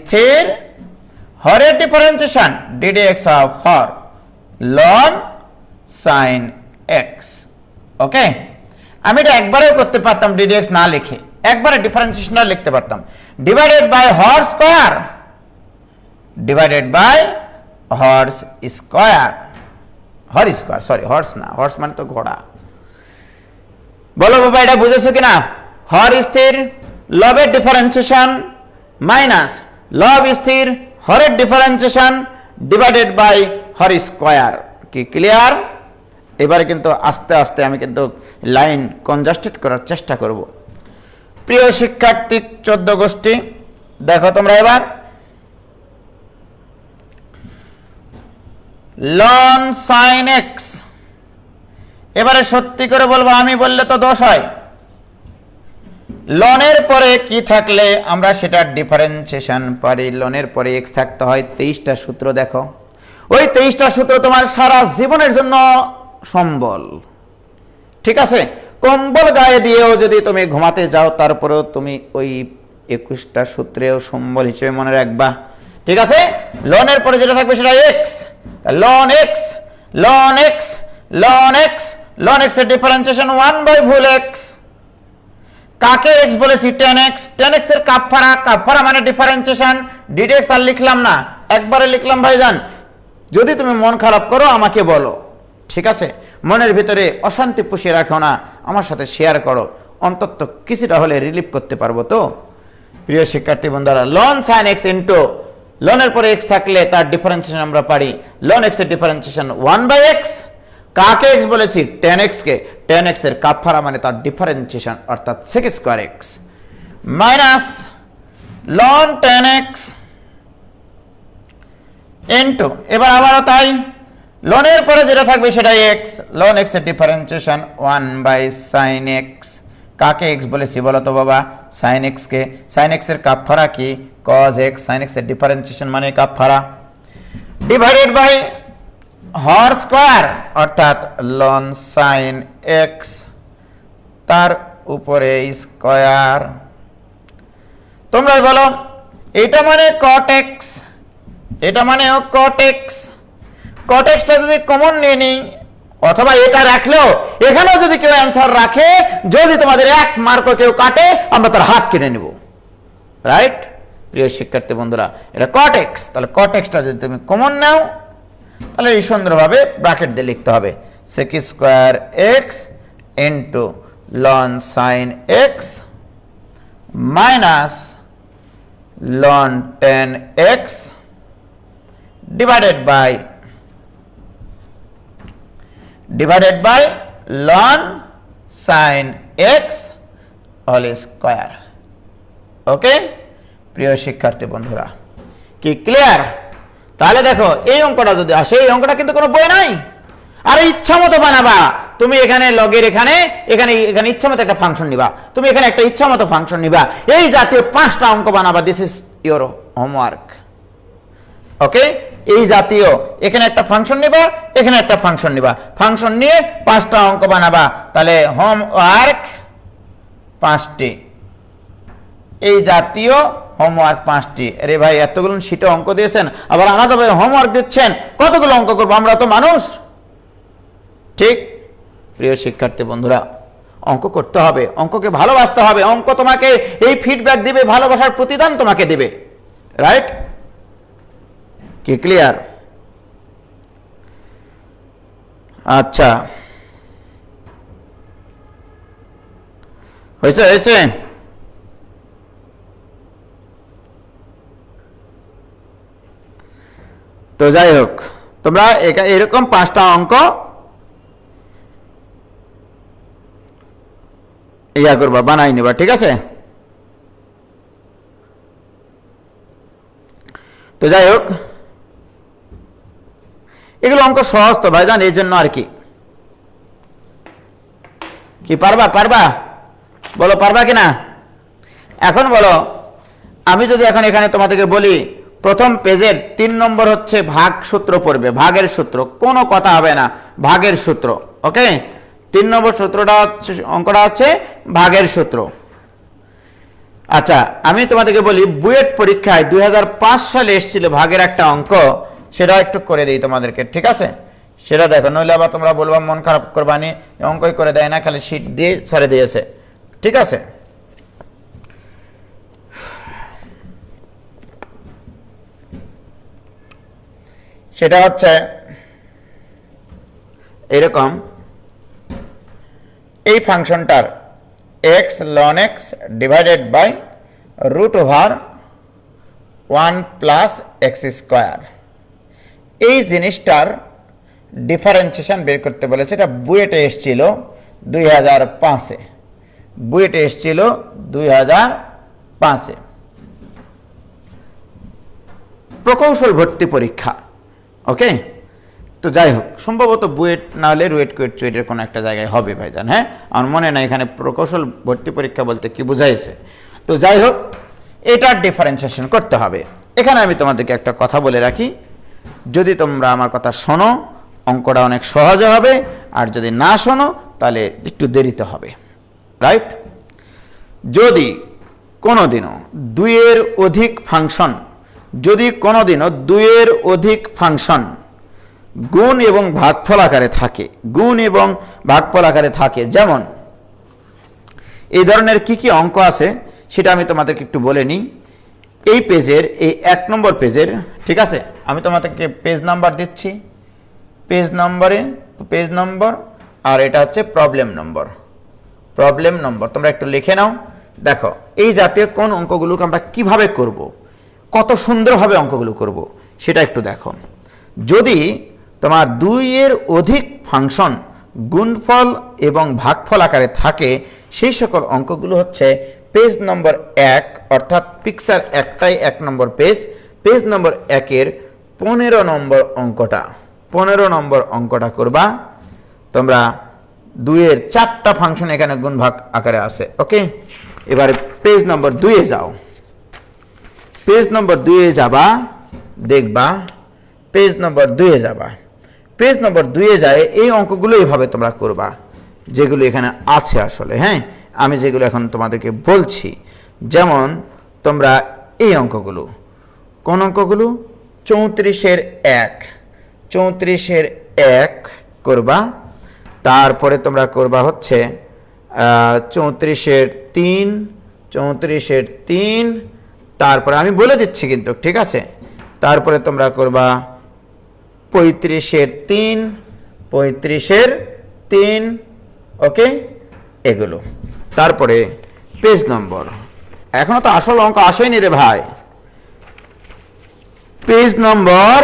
স্থির হরের ডিফারেন্সিয়েশন ddx অফ হর লন সাইন এক্স। ওকে, আমি এটা একবারেও করতে পারতাম ddx না লিখে, একবারে ডিফারেন্সিয়েশনটা লিখতে পারতাম, ডিভাইডেড বাই হর square, divided by horse square, sorry horse না, হর্স মানে তো ঘোড়া। বলো বাবা, এটা বুঝেছো কিনা? হর স্থির লবের ডিফারেন্সিয়েশন মাইনাস লব স্থির হরের ডিফারেন্সিয়েশন ডিভাইডেড বাই হর স্কয়ার। কি ক্লিয়ার? এবারে কিন্তু আস্তে আস্তে আমি কিন্তু লাইন কনজাস্টেড করার চেষ্টা করব। প্রিয় শিক্ষার্থী 14 গোষ্ঠী, দেখো তোমরা এবার লন সাইন এক্স, এবারে সত্যি করে বলবো, আমি বললে তো দোষ হয়। লনের পরে কি থাকলে আমরা সেটা ডিফারেন্সিয়েশন পারি, লনের পরে এক্স থাকতে হয়। 23টা সূত্র দেখো, ওই 23টা সূত্র তোমার সারা জীবনের জন্য সম্বল। ঠিক আছে, কম্বল গায়ে দিয়েও যদি তুমি ঘুমাতে যাও তারপরেও তুমি ওই 21টা সূত্রেও সম্বল হিসেবে মনে রাখবা। ঠিক আছে, লনের পরে যেটা থাকবে সেটা এক্স, লন এক্স এর ডিফারেন্সিয়েশন 1/x। কাকে x বলেছি? tan x এর কাপফারা মানে ডিফারেন্সিয়েশন ddx আর লিখলাম না, একবারে লিখলাম ভাইজান। যদি তুমি মন খারাপ করো আমাকে বলো, ঠিক আছে? মনের ভিতরে অশান্তি পুষিয়ে রাখো না, আমার সাথে শেয়ার করো, অন্তত কিছুটা হলে রিলিফ করতে পারবো। তো প্রিয় শিক্ষার্থী বন্ধুরা, লন সাইন এক্স ইন্টু লনের পরে এক্স থাকলে তার ডিফারেন্সিয়েশন আমরা পারি, লন এক্স এর ডিফারেন্সিয়েশন 1/x। কাকে x বলেছি? tan x কে। tan x এর কাপফারা মানে তার ডিফারেন্সিয়েশন অর্থাৎ sec square x minus ln tan x into, এবার আবারও তাই, লনের পরে যেটা থাকবে সেটা x, ln x এর ডিফারেন্সিয়েশন 1/sin x। কাকে x বলেছি বলো তো বাবা? sin x কে। sin x এর কাপফারা কি? cos x। sin x এর ডিফারেন্সিয়েশন মানে কাপফারা ডিভাইডেড বাই হর স্কয়ার অর্থাৎ লন সাইন এক্স তার উপরে স্কয়ার। তোমরাই বলো, এটা মানে cot x, এটা মানে cot x। cot x টা যদি কমন নিয়ে নিই, অথবা এটা রাখলেও এখানেও যদি কেউ অ্যান্সার রাখে, যদি তোমাদের 1 মার্ক কেউ কাটে, আমরা তার হাত কেটে নেব। রাইট? প্রিয় শিক্ষার্থী বন্ধুরা, এটা cot x, তাহলে cot x টা যদি তুমি কমন নাও তাহলে এই সুন্দরভাবে ব্র্যাকেট দিয়ে লিখতে হবে sec square x into ln sin x minus ln tan x divided by ln sin x whole square. Okay প্রিয় শিক্ষার্থী বন্ধুরা, কি ক্লিয়ার? তাহলে দেখো, এই অঙ্কটা যদি আসে, এই অঙ্কটা কিন্তু কোনো বই নাই, আর ইচ্ছা মতো বানাবা তুমি। এখানে লগের এখানে ইচ্ছা মতো একটা ফাংশন নিবা, তুমি এখানে একটা ইচ্ছা মতো ফাংশন নিবা, এই জাতীয় 5টা অঙ্ক বানাবা। This is your homework. Okay, এই জাতীয় এখানে একটা ফাংশন নিবা, এখানে একটা ফাংশন নিবা, ফাংশন নিয়ে 5টা অঙ্ক বানাবা। তাহলে হোমওয়ার্ক 5টি, এই জাতীয় হোমওয়ার্ক 5টি। আরে ভাই, এতগুলো শীটে অঙ্ক দিয়েছেন, আবার আলাদা হোমওয়ার্ক দিচ্ছেন, কতগুলো অঙ্ক করবো? আমরা তো মানুষ। ঠিক প্রিয় শিক্ষার্থী বন্ধুরা, অঙ্ক করতে হবে, অঙ্ককে ভালোবাসতে হবে। অঙ্ক তোমাকে এই ফিডব্যাক দিবে, ভালোবাসার প্রতিদান তোমাকে দেবে। রাইট? কি ক্লিয়ার? আচ্ছা, হয়েছে হয়েছে। তো যাই হোক, তোমরা এরকম 5টা অঙ্ক ইয়া করবা, বানাই নিবা, ঠিক আছে? তো যাই হোক, এগুলো অঙ্ক সহজ তো ভাইজান, এই জন্য আর কি। কি পারবা? পারবা? বলো পারবা কিনা? এখন বলো, আমি যদি এখন এখানে তোমাদেরকে বলি প্রথম পেজের 3 নম্বর হচ্ছে ভাগ সূত্র পড়বে, ভাগের সূত্র, কোনো কথা হবে না, ভাগের সূত্র। ওকে, 3 নম্বর সূত্রটা হচ্ছে, অঙ্কটা হচ্ছে ভাগের সূত্র। আচ্ছা, আমি তোমাদেরকে বলি বুয়েট পরীক্ষায় 2005 সালে এসেছিল ভাগের একটা অঙ্ক, সেটা একটু করে দিই তোমাদেরকে, ঠিক আছে? সেটা দেখো, নইলে আবার তোমরা বলবা মন খারাপ করবা নি, অঙ্কই করে দেয় না, খালি শীট দিয়ে ছেড়ে দিয়েছে, ঠিক আছে? সেটা হচ্ছে এরকম, এই ফাংশনটার x ln x divided by √1 plus x square, এই জিনিসটার ডিফারেন্সিয়েশন বের করতে বলেছে। এটা বুয়েটে এসেছিল 2005-এ, বুয়েটে এসেছিল 2005-এ, প্রকৌশল ভর্তি পরীক্ষা। ওকে, তো যাই হোক, সম্ভবত বুয়েট না হলে রুয়েট কুয়েট চুয়েটের কোনো একটা জায়গায় হবে ভাইজান। হ্যাঁ, আমার মনে নাই এখানে প্রকৌশল ভর্তি পরীক্ষা বলতে কি বুঝাইছে। তো যাই হোক, এটার ডিফারেন্সিয়েশন করতে হবে। এখানে আমি তোমাদেরকে একটা কথা বলে রাখি, যদি তোমরা আমার কথা শোনো অঙ্কটা অনেক সহজে হবে, আর যদি না শোনো তাহলে একটু দেরিতে হবে। রাইট? যদি কোনোদিনও 2-এর অধিক ফাংশন, যদি কোনোদিনও 2-এর অধিক ফাংশন গুণ এবং ভাগফল আকারে থাকে, গুণ এবং ভাগফল আকারে থাকে, যেমন এই ধরনের কি কি অঙ্ক আছে সেটা আমি তোমাদেরকে একটু বলে নিই। এই পেজের, এই 1 নম্বর পেজের, ঠিক আছে, আমি তোমাদেরকে পেজ নাম্বার দিচ্ছি, পেজ নম্বর, আর এটা হচ্ছে প্রবলেম নম্বর, প্রবলেম নম্বর তোমরা একটু লিখে নাও। দেখো এই জাতীয় কোন অঙ্কগুলোকে আমরা কিভাবে করব, কত সুন্দরভাবে অঙ্কগুলো করব সেটা একটু দেখো। যদি তোমার 2-এর অধিক ফাংশন গুণফল এবং ভাগফল আকারে থাকে, সেই সকল অঙ্কগুলো হচ্ছে পেজ নম্বর 1, অর্থাৎ পিকচার একটাই 1 নম্বর পেজ, পেজ নম্বর 1-এর 15 নম্বর অঙ্কটা, 15 নম্বর অঙ্কটা করবা তোমরা। 2-এর 4টা ফাংশন এখানে গুণ ভাগ আকারে আছে। ওকে, এবারে পেজ নম্বর 2-এ যাও, পেজ নম্বর 2-এ যাবা, দেখবা পেজ নম্বর 2-এ যাবা, পেজ নম্বর 2-এ যায় এই অঙ্কগুলো এইভাবে তোমরা করবা যেগুলো এখানে আছে আসলে। হ্যাঁ, আমি যেগুলো এখন তোমাদেরকে বলছি, যেমন তোমরা এই অঙ্কগুলো, কোন অঙ্কগুলো? 34-এর 1, 34-এর 1 করবা, তারপরে তোমরা করবা হচ্ছে 34-এর 3, 34-এর 3, তারপরে আমি বলে দিচ্ছি কিন্তু, ঠিক আছে? তারপরে তোমরা করবা 35-এর 3, 35-এর 3, ওকে, এগুলো। তারপরে পেজ নম্বর, এখনো তো আসল অঙ্ক আসেনি রে ভাই, পেজ নম্বর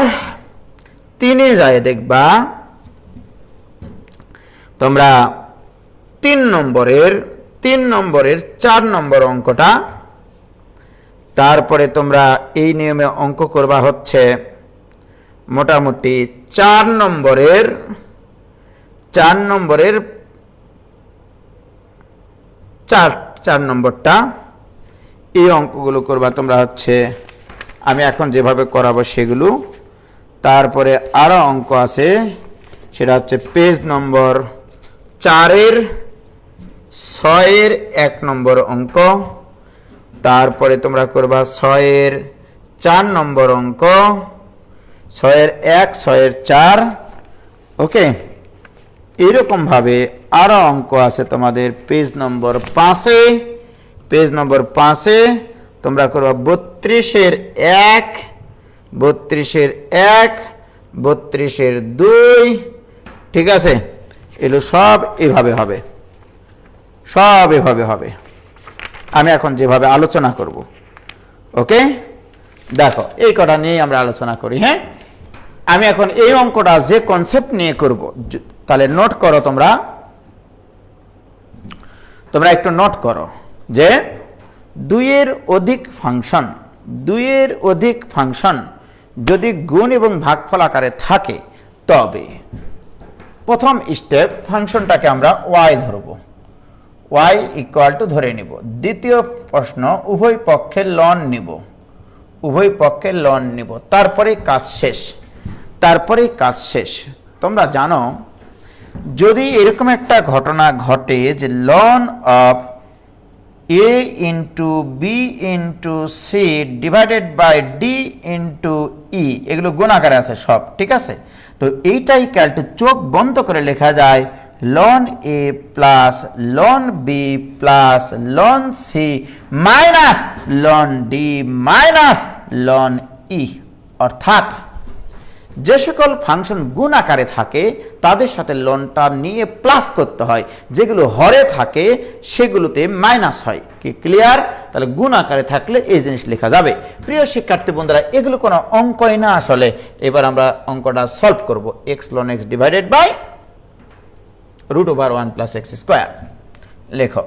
3-এ যায় দেখবা তোমরা 3 নম্বরের 4 নম্বর অঙ্কটা। তারপরে তোমরা এই নিয়মে অঙ্ক করবা হচ্ছে মোটামুটি 4 নম্বরের 4 নম্বরটা, এই অঙ্কগুলো করবা তোমরা হচ্ছে, আমি এখন যেভাবে করাবো সেগুলো। তারপরে আরো অঙ্ক আছে, সেটা হচ্ছে পেজ নম্বর 4-এর 6-এর 1 নম্বর অঙ্ক, তারপরে তোমরা করবা 6-এর 4 নম্বর অঙ্ক, 6-এর 1, 6-এর 4, ওকে, এরকম ভাবে আরো অঙ্ক আছে তোমাদের পেজ নম্বর 5-এ। পেজ নম্বর 5-এ তোমরা করবা 32-এর 1, 32-এর 1, 32-এর 2, ঠিক আছে? এগুলো সব এভাবে হবে, সব এভাবে হবে। আমি এখন যেভাবে আলোচনা করব, ওকে? দেখো এই কটা নিয়ে আমরা আলোচনা করি। হ্যাঁ, আমি এখন এই অঙ্কটা যে কনসেপ্ট নিয়ে করব, তাহলে নোট করো তোমরা একটু নোট করো যে দুইয়ের অধিক ফাংশন যদি গুণ এবং ভাগফল আকারে থাকে তবে প্রথম স্টেপ ফাংশনটাকে আমরা y ধরব, y ইকুয়াল টু ধরে নিব। দ্বিতীয় প্রশ্ন উভয় পক্ষের লন নিব, তারপরে কাজ শেষ। তোমরা জানো যদি এরকম একটা ঘটনা ঘটে যে ln of a into b into c divided by d into e, এগুলো গুণ আকারে আছে সব, ঠিক আছে? তো এইটাই ক্যালটু চোখ বন্ধ করে লেখা যায় ln a plus ln b plus ln c minus ln d minus ln e. অর্থাৎ যে সকল ফাংশন গুণ আকারে থাকে তাদের সাথে লনটা নিয়ে প্লাস করতে হয়, যেগুলো হরে থাকে সেগুলোতে মাইনাস হয়। কি ক্লিয়ার? তাহলে গুণ আকারে থাকলে এই জিনিস লেখা যাবে। প্রিয় শিক্ষার্থী বন্ধুরা, এগুলো কোনো অঙ্কই না আসলে। এবার আমরা অঙ্কটা সলভ করব। x ln x divided by √1 + x²। লেখো,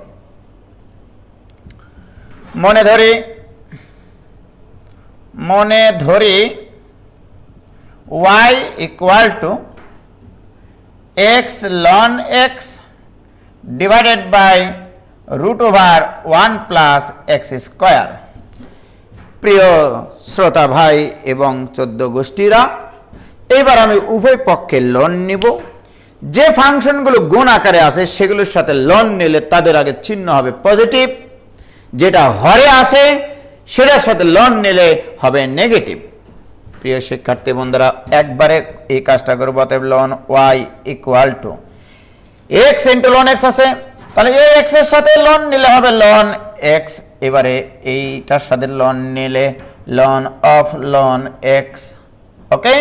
মনে ধরি y equal to x ln x divided by √1 + x²। প্রিয় শ্রোতা ভাই এবং 14 গোষ্ঠীরা, এবার আমি উভয় পক্ষের লন নিব। যে ফাংশনগুলো গুণ আকারে আছে সেগুলোর সাথে লন নিলে তাদের আগে চিহ্ন হবে পজিটিভ, যেটা হরে আসে সেটার সাথে লন নিলে হবে নেগেটিভ। প্রিয় শিক্ষার্থী বন্ধুরা, একবারে এই কাজটা করবো। অতএব ln y equal to x into ln x আছে, তাহলে এই x এর সাথে লন নিলে হবে লন x। এবারে এইটার সাথে লন নিলে লন অফ লন x, ওকে?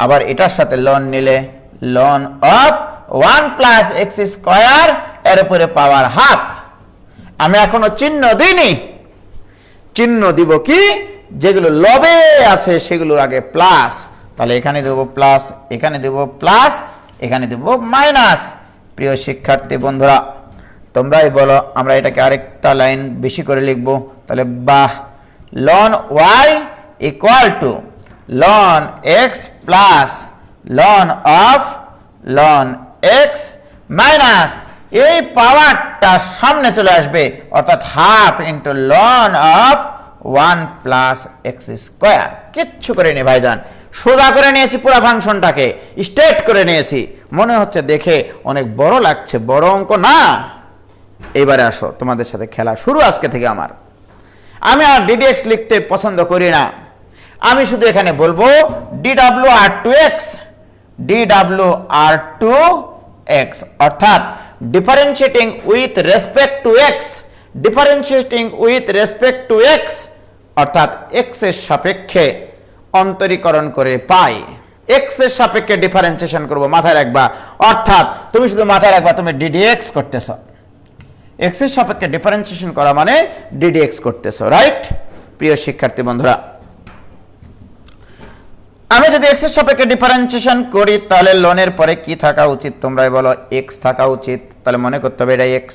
আবার এটার সাথে লন নিলে লন অফ 1 + x², এর উপরে পাওয়ার হাফ। আমি এখনো চিহ্ন দিইনি, চিহ্ন দিব কি? যেগুলো লবে আছে সেগুলোর আগে প্লাস, তাহলে এখানে দেব প্লাস, এখানে দেব প্লাস, এখানে দেব মাইনাস। প্রিয় শিক্ষার্থী বন্ধুরা, তোমরাই বলো, আমরা এটাকে আরেকটা লাইন বেশি করে লিখব। তাহলে বাহ, ln y equal to ln x plus ln of ln x minus এই পাওয়ারটা সামনে চলে আসবে, অর্থাৎ half into loan of 1 + x²। কিচ্ছু করে নি ভাইজান, সোজা করে নিয়েছি পুরো ফাংশনটাকে, স্ট্রেট করে নিয়েছি। মনে হচ্ছে দেখে অনেক বড় লাগছে, বড় অঙ্ক না। এবারে আসো, তোমাদের সাথে খেলা শুরু আজকে থেকে। আমি আর ddx লিখতে পছন্দ করি না, আমি শুধু এখানে বলবো dwr2x, dwr2x, অর্থাৎ differentiating with respect to x, differentiating with respect to x, অর্থাৎ x এর সাপেক্ষে অন্তরীকরণ করে পাই। x এর সাপেক্ষে ডিফারেন্সিয়েশন করব, মাথায় রাখবা। অর্থাৎ তুমি শুধু মাথায় রাখবা তুমি ddx করতেছ, x এর সাপেক্ষে ডিফারেন্সিয়েশন করা মানে ddx করতেছ, রাইট? প্রিয় শিক্ষার্থী বন্ধুরা, আমি যদি x এর সাপেক্ষে ডিফারেন্সিয়েশন করি তাহলে লনের পরে কি থাকা উচিত? তোমরাই বলো, x থাকা উচিত। তাহলে মনে করতে হবে এটা x।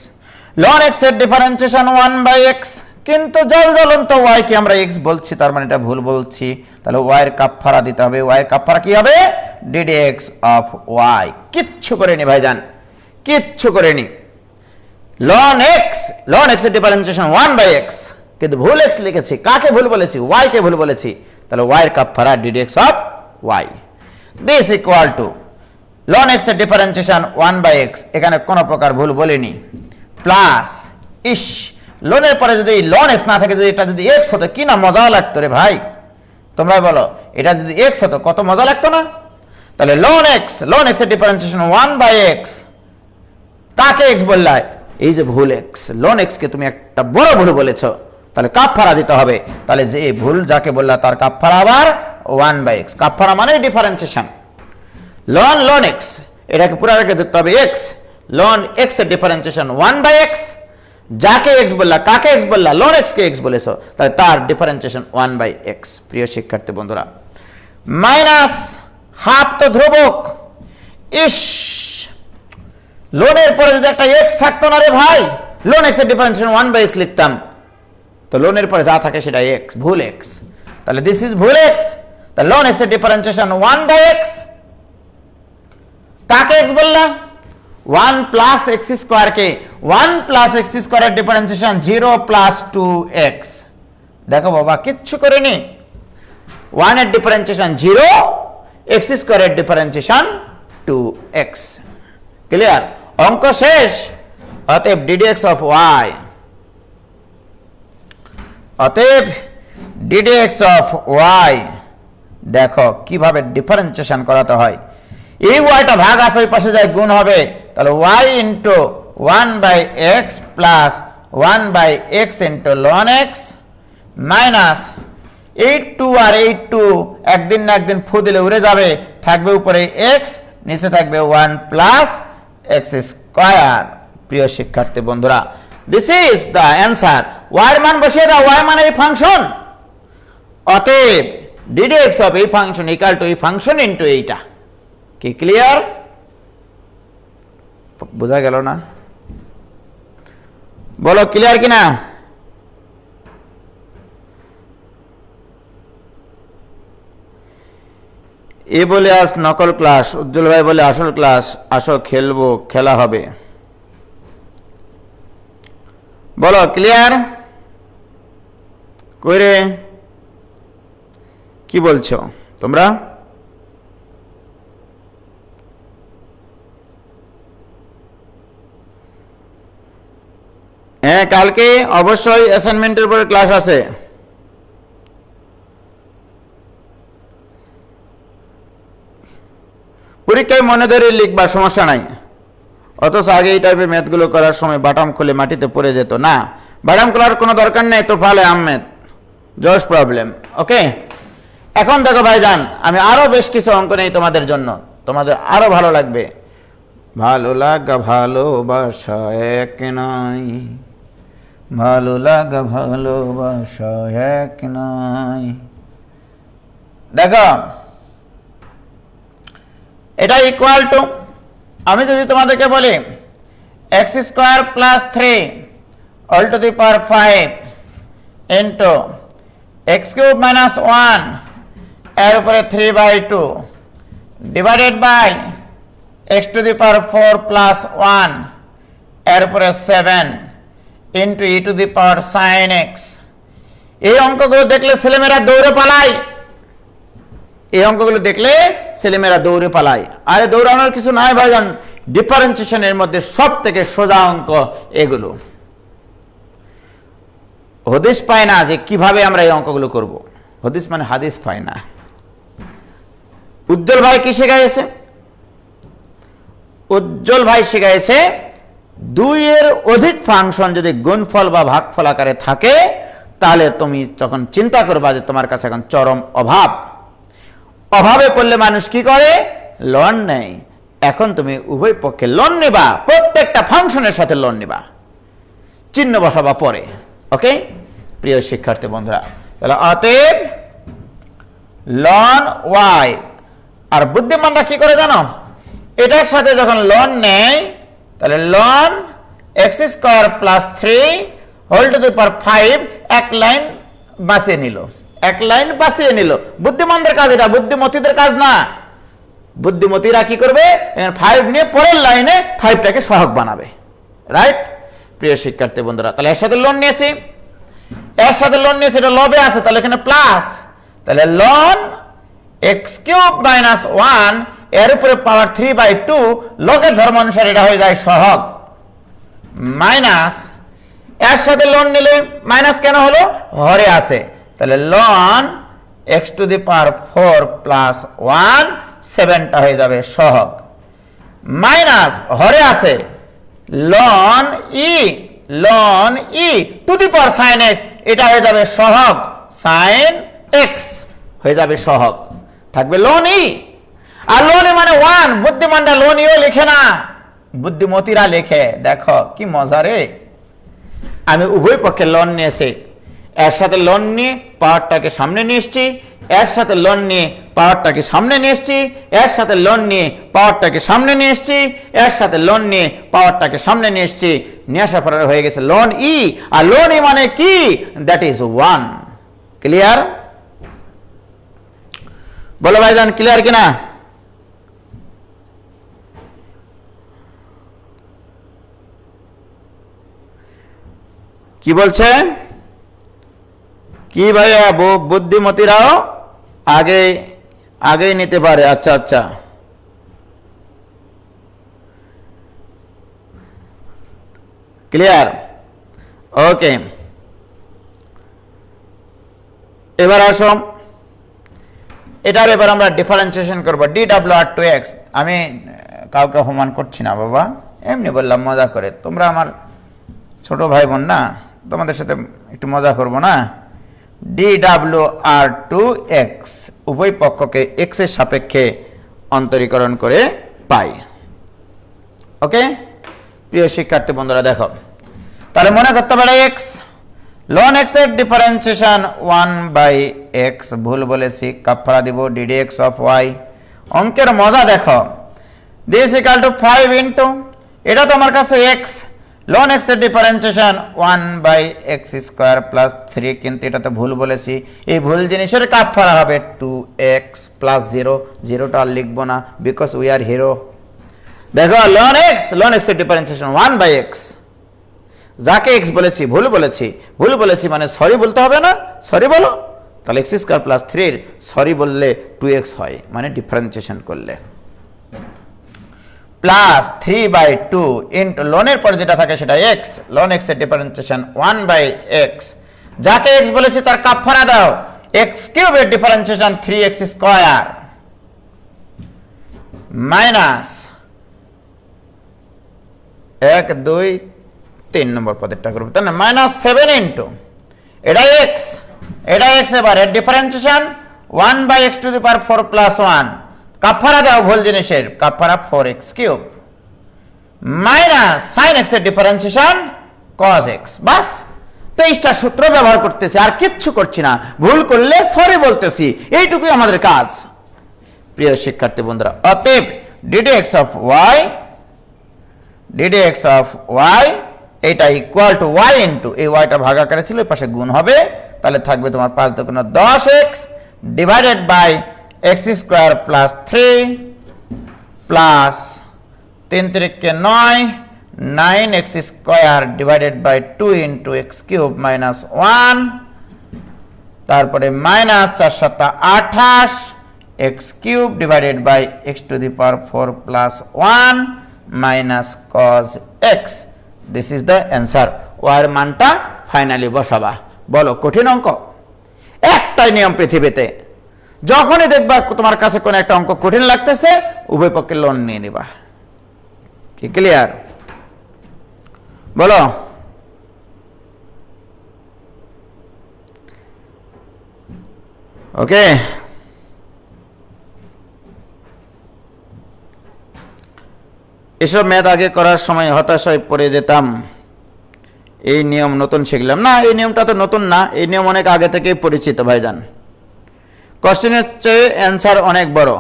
লন x এর ডিফারেন্সিয়েশন 1/x, কিন্তু জ্বলন্ত y কে আমরা x বলছি, তার মানে এটা ভুল বলছি। তাহলে y এর কাফফারা দিতে হবে। y এর কাফফারা কি হবে? ddx of y। কিচ্ছু করেনি ভাইজান, কিচ্ছু করেনি। লন x এর ডিফারেন্সিয়েশন 1/x, কিন্তু ভুল x লিখেছি। কাকে ভুল বলেছি? y কে ভুল বলেছি। তাহলে y এর কাফফারা ddx of y। This equal to ln x এর ডিফারেন্সিয়েশন 1/x, এখানে কোনো প্রকার ভুল বলিনি, প্লাস লনের পরে যদি লন x না থাকে, যদি এটা যদি x হতো কি না মজা লাগতো রে ভাই, তোমরা বলো। এটা যদি x হতো কত মজা লাগতো না? তাহলে লন x এর ডিফারেন্সিয়েশন 1/x কাকে এক্স বললা? এই যে ভুল এক্স, লন এক্স কে তুমি একটা বড় ভুল বলেছো, তাহলে কাফারা দিতে হবে। তাহলে যে ভুল যাকে বললা তার কাফারা আবার 1/x। কাফারা মানে ডিফারেন্সিয়েশন। লন এক্স এটাকে পুরো রেখে দিতে হবে এক্স, লন এক্স এর ডিফারেন্সিয়েশন 1/x। যাকে এক্স বললা, কাকে এক্স বললা? লন এক্স কে এক্স বলেছো, তাহলে তার ডিফারেন্সিয়েশন 1/x। প্রিয় শিক্ষার্থী বন্ধুরা, মাইনাস হাফ তো ধ্রুবক। ইস, লোনের পরে যদি একটা এক্স থাকতো না রে ভাই, লোন এক্স এর ডিফারেন্সিয়েশন 1/x লিখতাম, তো লোনের পরে যা থাকে সেটা এক্স, ভুল এক্স। তাহলে দিস ইজ ভুল এক্স। তাহলে লোন এক্স এর ডিফারেন্সিয়েশন 1/x। কাকে এক্স বললা? 1 প্লাস এক্স স্কোয়ার কে 1 প্লাস এক্স স্কোয়ারের ডিফারেন্সিয়েশন 0 প্লাস 2x। দেখো বাবা, কিচ্ছু করিনি। 1 এর ডিফারেন্সিয়েশন 0, এক্স স্কোয়ারের ডিফারেন্সিয়েশন 2x। ক্লিয়ার? অঙ্ক শেষ। অতএব ddx অফ y, অতএব ddx অফ y, দেখো কিভাবে ডিফারেন্সিয়েশন করাতে হয়। এই ওয়াইটা ভাগ আছে, ওই পাশে যায় গুণ হবে, তাহলে y into 1/x plus 1/x into loan x minus 8 আর 8 একদিন না একদিন ফু দিলে উড়ে যাবে, থাকবে উপরে x, নিচে থাকবে 1 প্লাস এক্স স্কোয়ার। প্রিয় শিক্ষার্থী বন্ধুরা, this is the answer. y এর মান বসিয়ে দাও, y মানে এই ফাংশন। অতএব ddx অফ এই ফাংশন ইকুয়াল টু এই ফাংশন ইনটু এইটা। কি ক্লিয়ার? বোঝা গেল না? বলো ক্লিয়ার কিনা? এ বলে আজ নকল ক্লাস, উজ্জ্বল ভাই বলে আসল ক্লাস। আসো খেলবো, খেলা হবে। বলো ক্লিয়ার? কইরে কি বলছো তোমরা? হ্যাঁ, কালকে অবশ্যই অ্যাসাইনমেন্টের উপরে ক্লাস আছে। পরীক্ষায় মনে ধরে লিখবা, সমস্যা নাই। অথচ আগে এই টাইপের ম্যাথগুলো করার সময় বাটাম খুলে মাটিতে পড়ে যেত না। বাটাম খোলার কোনো দরকার নেই, তো ফালে আহমেদ জস প্রবলেম। ওকে, এখন দেখো ভাইজান, আমি আরো বেশ কিছু অঙ্ক নেই তোমাদের জন্য, তোমাদের আরো ভালো লাগবে। ভালো লাগা ভালোবাসা এক নাই, ভালো লাগা ভালোবাসা এক নাই। দেখো, এটা ইকুয়াল টু, আমি যদি তোমাদেরকে বলি X square plus 3 all to the power 5 into X cube minus 1 এর উপরে 3/2 divided by X to the power 4 plus 1 এর উপরে 7 into E to the power sine X. এই অঙ্কগুলো দেখলে ছেলেমেয়েরা দৌড়ে পালায়। এই অঙ্কগুলো দেখলে ছেলেমেয়েরা দৌড়ে পালায়। আরে দৌড়ানোর কিছু নাই ভাইজান, ডিফারেন্সিয়েশনের মধ্যে সব থেকে সোজা অঙ্ক এগুলো। হদিস পায় না যে কিভাবে আমরা এই অঙ্কগুলো করব। হদিস মানে হাদিস পায় না। উজ্জ্বল ভাই কি শিখাইছে? উজ্জ্বল ভাই শিখাইছে 2 এর অধিক ফাংশন যদি গুণফল বা ভাগফল আকারে থাকে, তাহলে তুমি তখন চিন্তা করবা যে তোমার কাছে এখন চরম অভাব। অভাবে পড়লে মানুষ কি করে? লন নেয়। এখন তুমি উভয় পক্ষে লন নেবা, প্রত্যেকটা ফাংশনের সাথে লন নেবা, চিহ্ন বসাবা পরে। ওকে প্রিয় শিক্ষার্থী বন্ধুরা, তাহলে অতএব লন ওয়াই। আর বুদ্ধিমানরা কি করে জানো? এটার সাথে যখন লন নেয়, তাহলে ln x square plus 3 whole to the power 5 এক লাইন বাঁচিয়ে নিল, এক লাইন বাঁচিয়ে নিল। বুদ্ধিমানদের কাজ এটা, বুদ্ধিমতীদের কাজ না। বুদ্ধিমতীরা কি করবে? 5 নিয়ে পরের লাইনে 5টাকে সহগ বানাবে। রাইট প্রিয় শিক্ষার্থী বন্ধুরা, তাহলে এর সাথে লোন নিয়েছি, এর সাথে লোন নিয়েছি, এটা লবে আছে, তাহলে এখানে প্লাস, তাহলে লন এক্স কিউব মাইনাস 1 এর উপরে পাওয়ার 3/2 লগের ধর্ম অনুসারে এটা হয়ে যায় সহগ, মাইনাস এর সাথে লোন নিলে মাইনাস কেন হলো? হরে আছে, তাহলে ln X to the power 4 plus 1 7টা হয়ে যাবে সহগ, মাইনাস হরে আছে ln E to the power sine X, এটা হয়ে যাবে সহগ সাইন এক্স, হয়ে যাবে সহগ, থাকবে লন ই। আর লন ই মানে 1, বুদ্ধিমানরা লন ইও লিখে না, বুদ্ধিমতীরা লেখে। দেখো কি মজা রে, আমি উভয় পক্ষে লন নিয়েছি, এর সাথে লন নিয়ে পাওয়ারটাকে সামনে নিয়ে এসছি, এর সাথে লন নিয়ে পাওয়ারটাকে সামনে নিয়ে এসছি, এর সাথে লন নিয়ে পাওয়ারটাকে সামনে নিয়ে এসছি, এর সাথে লন নিয়ে পাওয়ারটাকে সামনে নিয়ে এসছি, নিয়ে আসার পরে হয়ে গেছে লন ই। আর লন ই মানে কি? That is 1। ক্লিয়ার? বলো ভাইজান, ক্লিয়ার কিনা? কি বলছে? কি ভাইয়া, বুদ্ধিমতীরাও আগে নিতে পারে। আচ্ছা আচ্ছা, ক্লিয়ার, ওকে। এবার আসো, এটার এবার আমরা ডিফারেন্সিয়েশন করব dw/2x। আমি কাউকে অপমান করছি না বাবা, এমনি বললাম মজা করে, তোমরা আমার ছোট ভাই বোন না, তোমাদের সাথে একটু মজা করব না। dw/2x উভয় পক্ষকে x এর সাপেক্ষে অন্তরীকরণ করে পাই। ওকে প্রিয় শিক্ষার্থী বন্ধুরা, দেখো তাহলে মনে করতে পারে x ln x এর ডিফারেন্সিয়েশন 1/x, ভুল বলেছি, কাফারা দিব ddx অফ y। অঙ্কের মজা দেখো, this equal to 5 into, এটা তো আমার কাছে x, ln x এর ডিফারেন্সিয়েশন 1/x স্কয়ার প্লাস 3, কিন্তু এটা তো ভুল বলেছি, এই ভুল জিনিসের কাফারা হবে 2x প্লাস 0, 0টা আর লিখবো না বিকজ উই আর হিরো। দেখো ln x এর ডিফারেন্সিয়েশন 1/x, যাকে x বলেছি ভুল বলেছি মানে সরি বলতে হবে না, সরি বলো, তাহলে x স্কয়ার প্লাস 3 সরি বললে 2x হয়, মানে ডিফারেন্সিয়েশন করলে প্লাস 3/2 ইন্টু লনের পর যেটা থাকে সেটা x, ln x এর ডিফারেন্সিয়েশন 1/x, যাকে x বলেছি তার কাফারা দাও, x কিউব এর ডিফারেন্সিয়েশন 3x স্কয়ার মাইনাস 1 2 3 নম্বর পদেরটা করব, তাই না, মাইনাস 7 ইন্টু এটা x, এবার এর differentiation 1/x two the power 4 plus 1, কাফারা দাও ভুল জিনিসের, কাফারা 4x cube minus sin x এর ডিফারেন্সিয়েশন cos x। বাস 23টা সূত্র ব্যবহার করতেছি, আর কিচ্ছু করছি না, ভুল করলে সরি বলতেছি, এইটুকুই আমাদের কাজ। প্রিয় শিক্ষার্থী বন্ধুরা, অতএব ddx অফ y এটা ইকুয়াল টু y ইন্টু এই yটা ভাগাকারে ছিল, এই পাশে গুণ হবে, তাহলে থাকবে তোমার 5 × 10x divided by x square plus 3 plus 3 × 9 9x square divided by 2 into x cube minus 1, তারপরে minus 4 × 7 28 x cube divided by x to the power 4 plus 1 minus cos x। This is the answer. ওয়ার মানটা finally বসাবা। বলো কঠিন অঙ্ক? একটাই নিয়ম পৃথিবীতে, যখনই দেখবা তোমার কাছে কোনো একটা অঙ্ক কঠিন লাগতেছে, উভয় পক্ষে লোন নিয়ে নিবা। কি ক্লিয়ার? বলো। ওকে, এসব ম্যাথ আগে করার সময় হতাশায় পড়ে যেতাম, এই নিয়ম নতুন শিখলাম না। এই নিয়মটা তো নতুন না, এই নিয়ম অনেক আগে থেকেই পরিচিত ভাইজান। কোশ্চেনের চেয়ে অ্যান্সার অনেক বড়।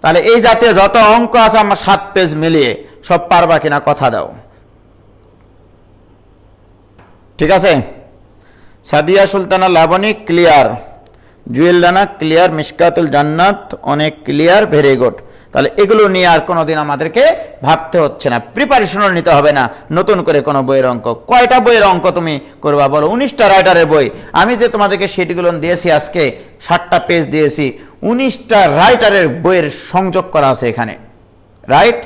তাহলে এই জাতীয় যত অঙ্ক আছে আমার 7 পেজ মিলিয়ে সব পারবা কিনা কথা দাও। ঠিক আছে? সাদিয়া সুলতানা লাবণী ক্লিয়ার, জুয়েল রানা ক্লিয়ার, মিশকাতুল জান্নাত অনেক ক্লিয়ার, ভেরি গুড। তাহলে এগুলো নিয়ে আর কোনোদিন আমাদেরকে ভাবতে হচ্ছে না, প্রিপারেশনও নিতে হবে না নতুন করে কোনো বইয়ের অঙ্ক। কয়টা বইয়ের অঙ্ক তুমি করবা বলো? 19টা রাইটারের বই। আমি যে তোমাদেরকে সেটগুলো দিয়েছি, আজকে 60টা পেজ দিয়েছি, 19টা রাইটারের বইয়ের সংযোগ করা আছে এখানে, রাইট?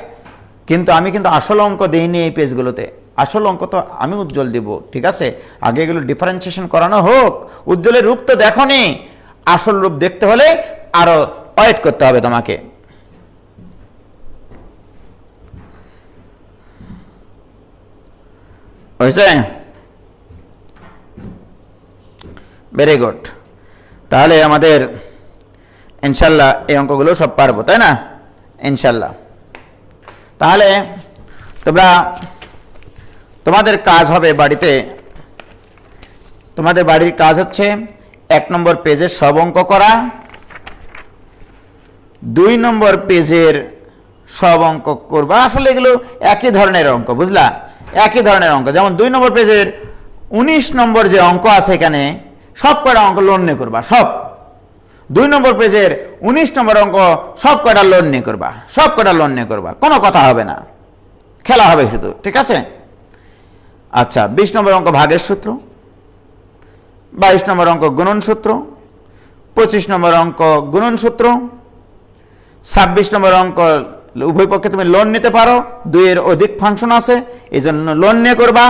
কিন্তু আমি আসল অঙ্ক দিইনি এই পেজগুলোতে। আসল অঙ্ক তো আমি উজ্জ্বল দিব, ঠিক আছে? আগে এগুলো ডিফারেন্সিয়েশন করানো হোক। উজ্জ্বলের রূপ তো দেখোনি, আসল রূপ দেখতে হলে আরো ওয়েট করতে হবে তোমাকে। হয়েছে? Very good. তাহলে আমাদের ইনশাল্লাহ এই অঙ্কগুলো সব পারবো, তাই না? ইনশাল্লাহ। তাহলে তোমাদের কাজ হবে বাড়িতে, তোমাদের বাড়ির কাজ হচ্ছে 1 নম্বর পেজের সব অঙ্ক করা, 2 নম্বর পেজের সব অঙ্ক করবা। আসলে এগুলো একই ধরনের অঙ্ক, বুঝলা? একই ধরনের অঙ্ক। যেমন 2 নম্বর পেজের 19 নম্বর যে অঙ্ক আছে এখানে সব কয়টা অঙ্ক লোন নিয়ে করবা, সব। 2 নম্বর পেজের 19 নম্বর অঙ্ক সব কয়টা লোন নিয়ে করবা, সব কয়টা লোন নিয়ে করবা, কোনো কথা হবে না, খেলা হবে শুধু, ঠিক আছে? আচ্ছা, 20 নম্বর অঙ্ক ভাগের সূত্র, 22 নম্বর অঙ্ক গুণন সূত্র, 25 নম্বর অঙ্ক গুণন সূত্র, 26 নম্বর অঙ্ক উভয় পক্ষে তুমি লোন নিতে পারো, 2 এর অধিক ফাংশন আছে এই জন্য লোন নিয়ে করবা।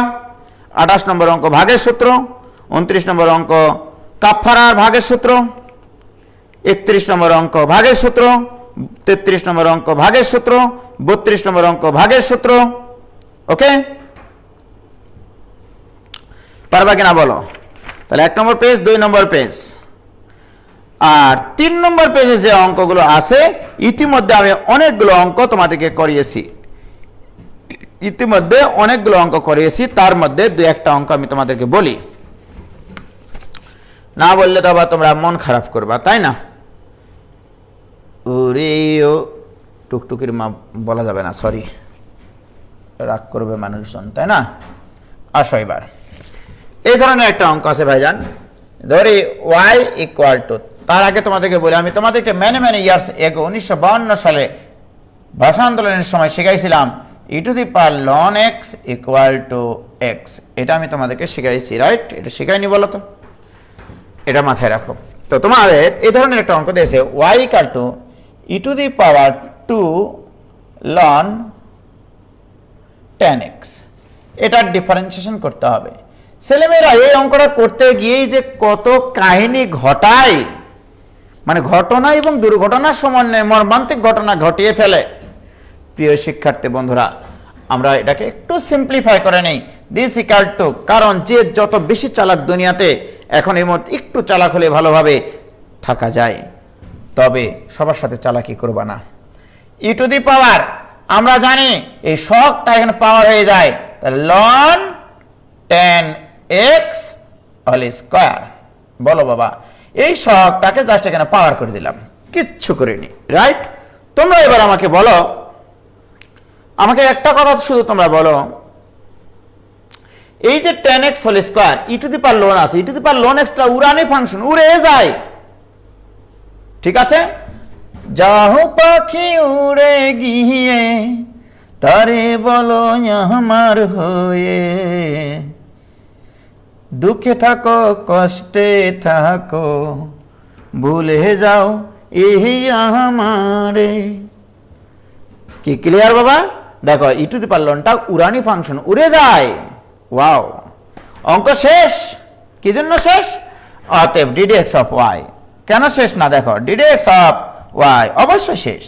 28 নম্বর অঙ্ক ভাগের সূত্র, 29 নম্বর অঙ্ক কাফারার ভাগের সূত্র, 31 নম্বর অঙ্ক ভাগের সূত্র, 33 নম্বর অঙ্ক ভাগের সূত্র, 32 নম্বর অঙ্ক ভাগের সূত্র। ওকে, পারবা কিনা বলো? তাহলে 1 নম্বর পেজ, 2 নম্বর পেজ। আর 3 নম্বর পেজে যে অঙ্কগুলো আছে ইতিমধ্যে আমি অনেকগুলো অঙ্ক তোমাদেরকে করিয়েছি, ইতিমধ্যে অনেকগুলো অঙ্ক করিয়েছি, তার মধ্যে 2-1টা অঙ্ক আমি তোমাদেরকে বলি, না বললে তো আবার তোমরা মন খারাপ করবা, তাই না? ওরেও টুকটুকির মা বলা যাবে না, সরি, রাগ করবে মানুষজন, তাই না? আসো এবার এই ধরনের একটা অঙ্ক আছে ভাইজান, ধরি y ইকুয়াল টু, তার আগে তোমাদেরকে বলি, আমি তোমাদেরকে মেনি ইয়ার্স এগো 1952 সালে ভাষা আন্দোলনের সময় শিখাইছিলাম e two the power ln x equal to x। এটা আমি তোমাদেরকে শিখাইছি, রাইট? এটা শিখাইনি বলো তো? এটা মাথায় রাখো। তো তোমাদের এই ধরনের একটা অঙ্ক দিয়েছে y equal two e two the power 2 ln 10x, এটার ডিফারেন্সিয়েশন করতে হবে। ছেলেমেয়েরা এই অঙ্কটা করতে গিয়েই যে কত কাহিনী ঘটায়, মানে ঘটনা এবং দুর্ঘটনার সমন্বয়ে মর্মান্তিক ঘটনা ঘটিয়ে ফেলে। প্রিয় শিক্ষার্থী বন্ধুরা, আমরা এটাকে একটু সিম্পলিফাই করে নেই, দিস ইকুয়াল টু, কারণ যে যত বেশি চালাক দুনিয়াতে, এখন এই মুহূর্তে একটু চালাক হলে ভালোভাবে থাকা যায়, তবে সবার সাথে চালাকি করবা না। ই টু দি পাওয়ার, আমরা জানি এই শখটা এখানে পাওয়ার হয়ে যায়, তাহলে ln 10x হোল স্কয়ার। বলো বাবা, এই শখটাকে জাস্ট এখানে পাওয়ার করে দিলাম, কিচ্ছু করিনি, রাইট? তোমরা এবার আমাকে বলো, আমাকে একটা কথা শুধু তোমরা বলো, এই যে 10x whole square, e to the power ln আছে, e to the power ln x টা উড়ানি ফাংশন, উড়ে যায়, ঠিক আছে? যাহো পাখি উড়ে গিয়ে তারে বলো আমার হয়ে, দুঃখে থাকো কষ্টে থাকো ভুলে যাও এই আমারে। কি ক্লিয়ার বাবা? দেখো ই টু দি পাওয়ার লনটা উড়ানি ফাংশন, উড়ে যায়। ওয়াও, অঙ্ক শেষ। কি জন্য শেষ? অতএব ডিডিএক্স অফ ওয়াই। কেন শেষ না? দেখো ডিডিএক্স অফ ওয়াই অবশ্যই শেষ।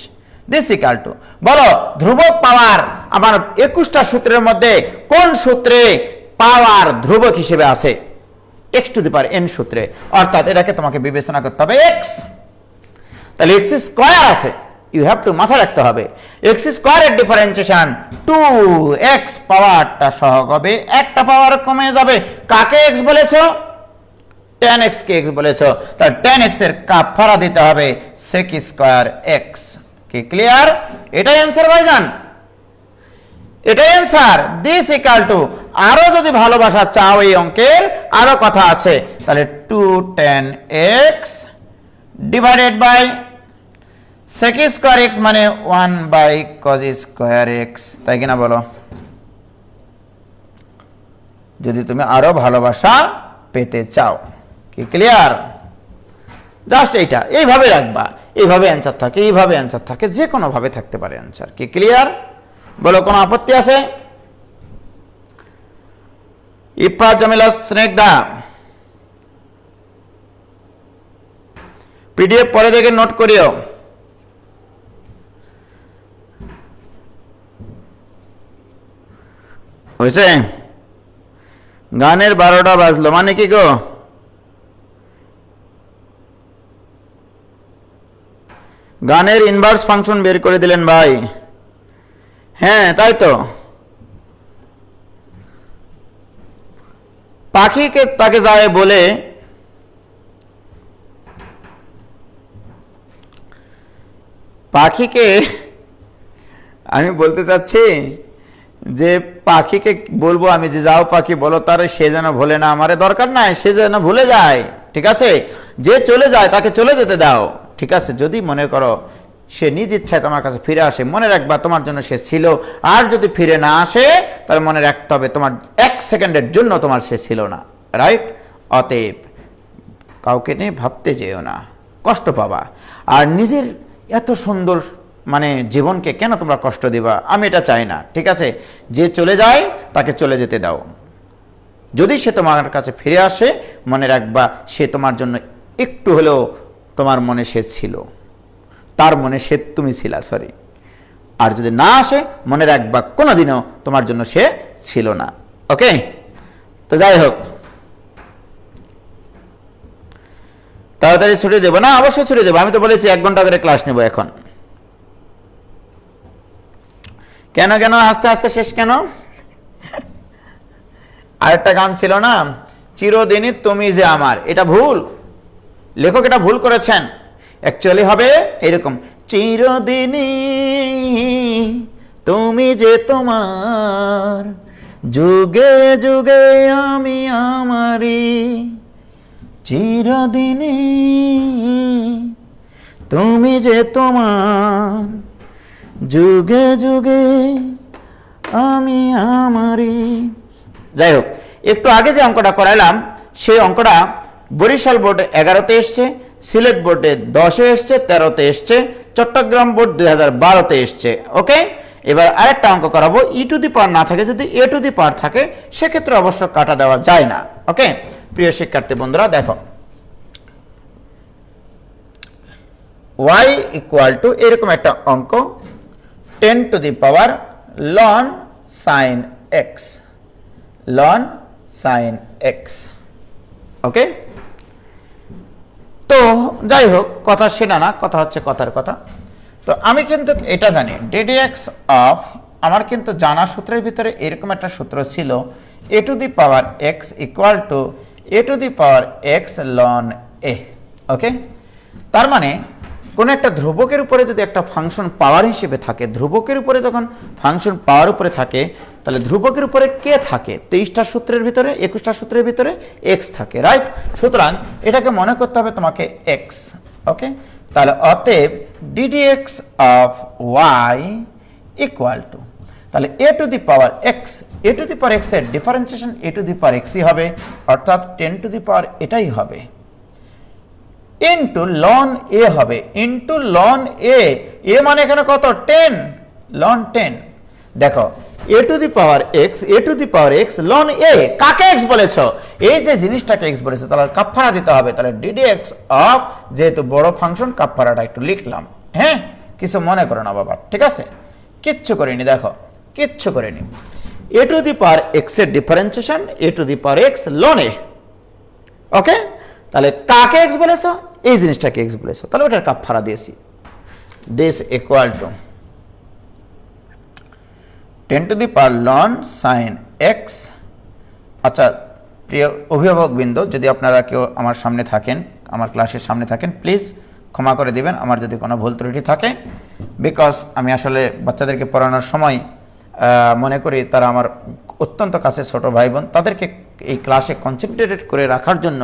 দিস ইকুয়াল টু, বলো ধ্রুবক পাওয়ার আমার 21টা সূত্রের মধ্যে কোন সূত্রে পাওয়ার ধ্রুবক হিসেবে আছে? x to the power n সূত্রে, অর্থাৎ এটাকে তোমাকে বিবেচনা করতে হবে x। তাহলে x স্কয়ার আছে, ইউ হ্যাভ টু মাথা রাখতে হবে x স্কয়ারের ডিফারেন্সিয়েশন 2x, পাওয়ারটা সহগ হবে, একটা পাওয়ার কমে যাবে। কাকে x বলেছো? 10x কে x বলেছো, তাহলে 10x এর কাফারা দিতে হবে sec স্কয়ার x। কি ক্লিয়ার? এটাই অ্যানসার ভাইজান, এটাই অ্যানসার। দিস ইকুয়াল টু, আরো যদি ভালোবাসা চাও এই অঙ্কের আরো কথা আছে, তাহলে 210x divided by sec square x মানে 1 বাই cos স্কয়ার x, তাই কিনা বলো? যদি তুমি আরো ভালোবাসা পেতে চাও। কি ক্লিয়ার? জাস্ট এইটা এইভাবে রাখবা, এইভাবে অ্যানসার থাকে, এইভাবে অ্যানসার থাকে, যে কোনো ভাবে থাকতে পারে অ্যানসার। কি ক্লিয়ার? বলো, কোনো আপত্তি আছে? ইফা জামিলা স্নেকদা, পিডিএফ পরে দেখে নোট করিও। হয়েছে? গানের 12টা বাজলো মানে কি গো? গানের ইনভার্স ফাংশন বের করে দিলেন ভাই। হ্যাঁ তাই তো, পাখিকে তাকে যায় বলে পাখিকে আমি বলতে চাচ্ছি যে পাখিকে বলবো আমি যে যাও পাখি বলো তার, সে যেন ভুলে না, আমারে দরকার নাই, সে যেন ভুলে যায়। ঠিক আছে, যে চলে যায় তাকে চলে যেতে দাও। ঠিক আছে, যদি মনে করো সে নিজ ইচ্ছায় তোমার কাছে ফিরে আসে, মনে রাখবা তোমার জন্য সে ছিল। আর যদি ফিরে না আসে তাহলে মনে রাখতে হবে তোমার 1 সেকেন্ডের জন্য তোমার সে ছিল না। রাইট? অতএব কাউকে নিয়ে ভাবতে যেও না, কষ্ট পাবা। আর নিজের এত সুন্দর মানে জীবনকে কেন তোমরা কষ্ট দিবা? আমি এটা চাই না। ঠিক আছে, যে চলে যায় তাকে চলে যেতে দাও। যদি সে তোমার কাছে ফিরে আসে মনে রাখবা সে তোমার জন্য একটু হলেও তোমার মনে সে ছিল, তার মনে সে তুমি ছিলা, সরি। আর যদি না আসে মনে রাখবা কোনোদিনও তোমার জন্য সে ছিল না। ওকে, তো যাই হোক, তাড়াতাড়ি ছুটি দেবো না? অবশ্যই ছুটি দেবো, আমি তো বলেছি 1 ঘন্টা করে ক্লাস নেব এখন। কেন কেন আস্তে আস্তে শেষ কেন? আরেকটা গান ছিল না, চিরদিনই তুমি যে আমার, এটা ভুল, লেখক এটা ভুল করেছেন। অ্যাকচুয়ালি হবে এরকম, চিরদিনই তুমি যে তোমার, যুগে যুগে আমি আমারি, চিরদিনই তুমি যে তোমার, যুগে যুগে আমি আমারি। যাই হোক, একটু আগে যে অঙ্কটা করাইলাম সেই অঙ্কটা বরিশাল বোর্ডে 11তে এসছে, সিলেট বোর্ডে 10-এ এসছে, 13তে এসছে, চট্টগ্রাম বোর্ড 2012-তে এসছে। ওকে, এবার আরেকটা অঙ্ক করাবো, ই টু দি পাওয়ার না থাকে, যদি এ টু দি পাওয়ার থাকে সেক্ষেত্রে অবশ্য কাটা দেওয়া যায় না। ওকে, প্রিয় শিক্ষার্থী বন্ধুরা দেখো, y ইকুয়াল টু এরকম একটা অঙ্ক, 10 to the power ln sin x, ln sin x। ওকে, তো যাই হোক, কথা সেটা না, কথা হচ্ছে কথার কথা। তো আমি কিন্তু এটা জানি ddx অফ, আমার কিন্তু জানা সূত্রের ভিতরে এরকম একটা সূত্র ছিল, a to the power x equal to a to the power x ln a। ওকে, তার মানে কোন একটা ধ্রুবকের উপরে যদি একটা ফাংশন পাওয়ার হিসেবে থাকে, ধ্রুবকের উপরে যখন ফাংশন পাওয়ার উপরে থাকে তাহলে ধ্রুবকের উপরে কে থাকে? 23টা সূত্রের ভিতরে, 21টা সূত্রের ভিতরে x থাকে। রাইট? সুতরাং এটাকে মনে করতে হবে তোমাকে x। ওকে, তাহলে অতএব ddx of y equal two, তাহলে a to the power x, a to the power x এর ডিফারেন্সিয়েশন a টু দি পাওয়ার x-ই হবে, অর্থাৎ 10 টু দি পাওয়ার এটাই হবে, ইনটু ln a হবে, ইনটু ln a, a মানে এখানে কত? 10, ln 10। দেখো, a to the power x, a to the power x ln a, কাকে x বলেছো? এই যে জিনিসটাকে x বলেছো, তাহলে কাফারা দিতে হবে। তাহলে ddx অফ, যেহেতু বড় ফাংশন কাফারাটা একটু লিখলাম। হ্যাঁ, কিছু মনে করো না বাবা, ঠিক আছে? কিচ্ছু করিনি, দেখো কিচ্ছু করিনি। a to the power x এর differentiation a to the power x ln a। ওকে, তাহলে কাকে x বলেছো? এই জিনিসটাকে x বলেছো, তাহলে ওটার কাফারা দিয়েছি। This equal to 10 to the power ln sin x। আচ্ছা প্রিয় অভিভাবকবৃন্দ, যদি আপনারা কেউ আমার সামনে থাকেন, আমার ক্লাসের সামনে থাকেন, প্লিজ ক্ষমা করে দিবেন আমার যদি কোনো ভুল ত্রুটি থাকে, বিকজ আমি আসলে বাচ্চাদেরকে পড়ানোর সময় মনে করি তারা আমার অত্যন্ত কাছে ছোট ভাই বোন, তাদেরকে এই ক্লাসে কনসেন্ট্রেটেড করে রাখার জন্য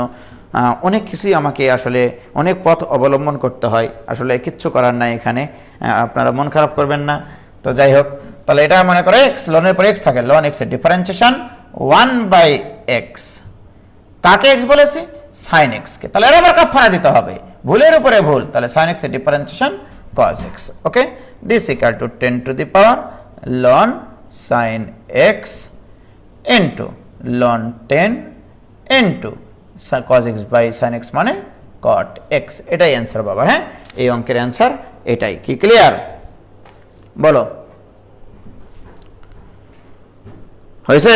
অনেক কিছুই আমাকে আসলে অনেক পথ অবলম্বন করতে হয়। আসলে কিচ্ছু করার নাই এখানে, আপনারা মন খারাপ করবেন না। তো যাই হোক, তাহলে এটা মনে করে x, ln এর পর x থাকে, ln x এর ডিফারেন্সিয়েশন 1/x, কাকে x বলেছি? sin x কে, তাহলে এর আবার কাফারা দিতে হবে, ভুলের উপরে ভুল, তাহলে sin x এর differentiation cos x। Okay, this equal to 10 to the power ln sin x into ln 10 into cos x by sin x মানে cot x। এটাই অ্যান্সার বাবা। হ্যাঁ, এই অঙ্কের অ্যান্সার এটাই। কি ক্লিয়ার? বলো, হয়েছে?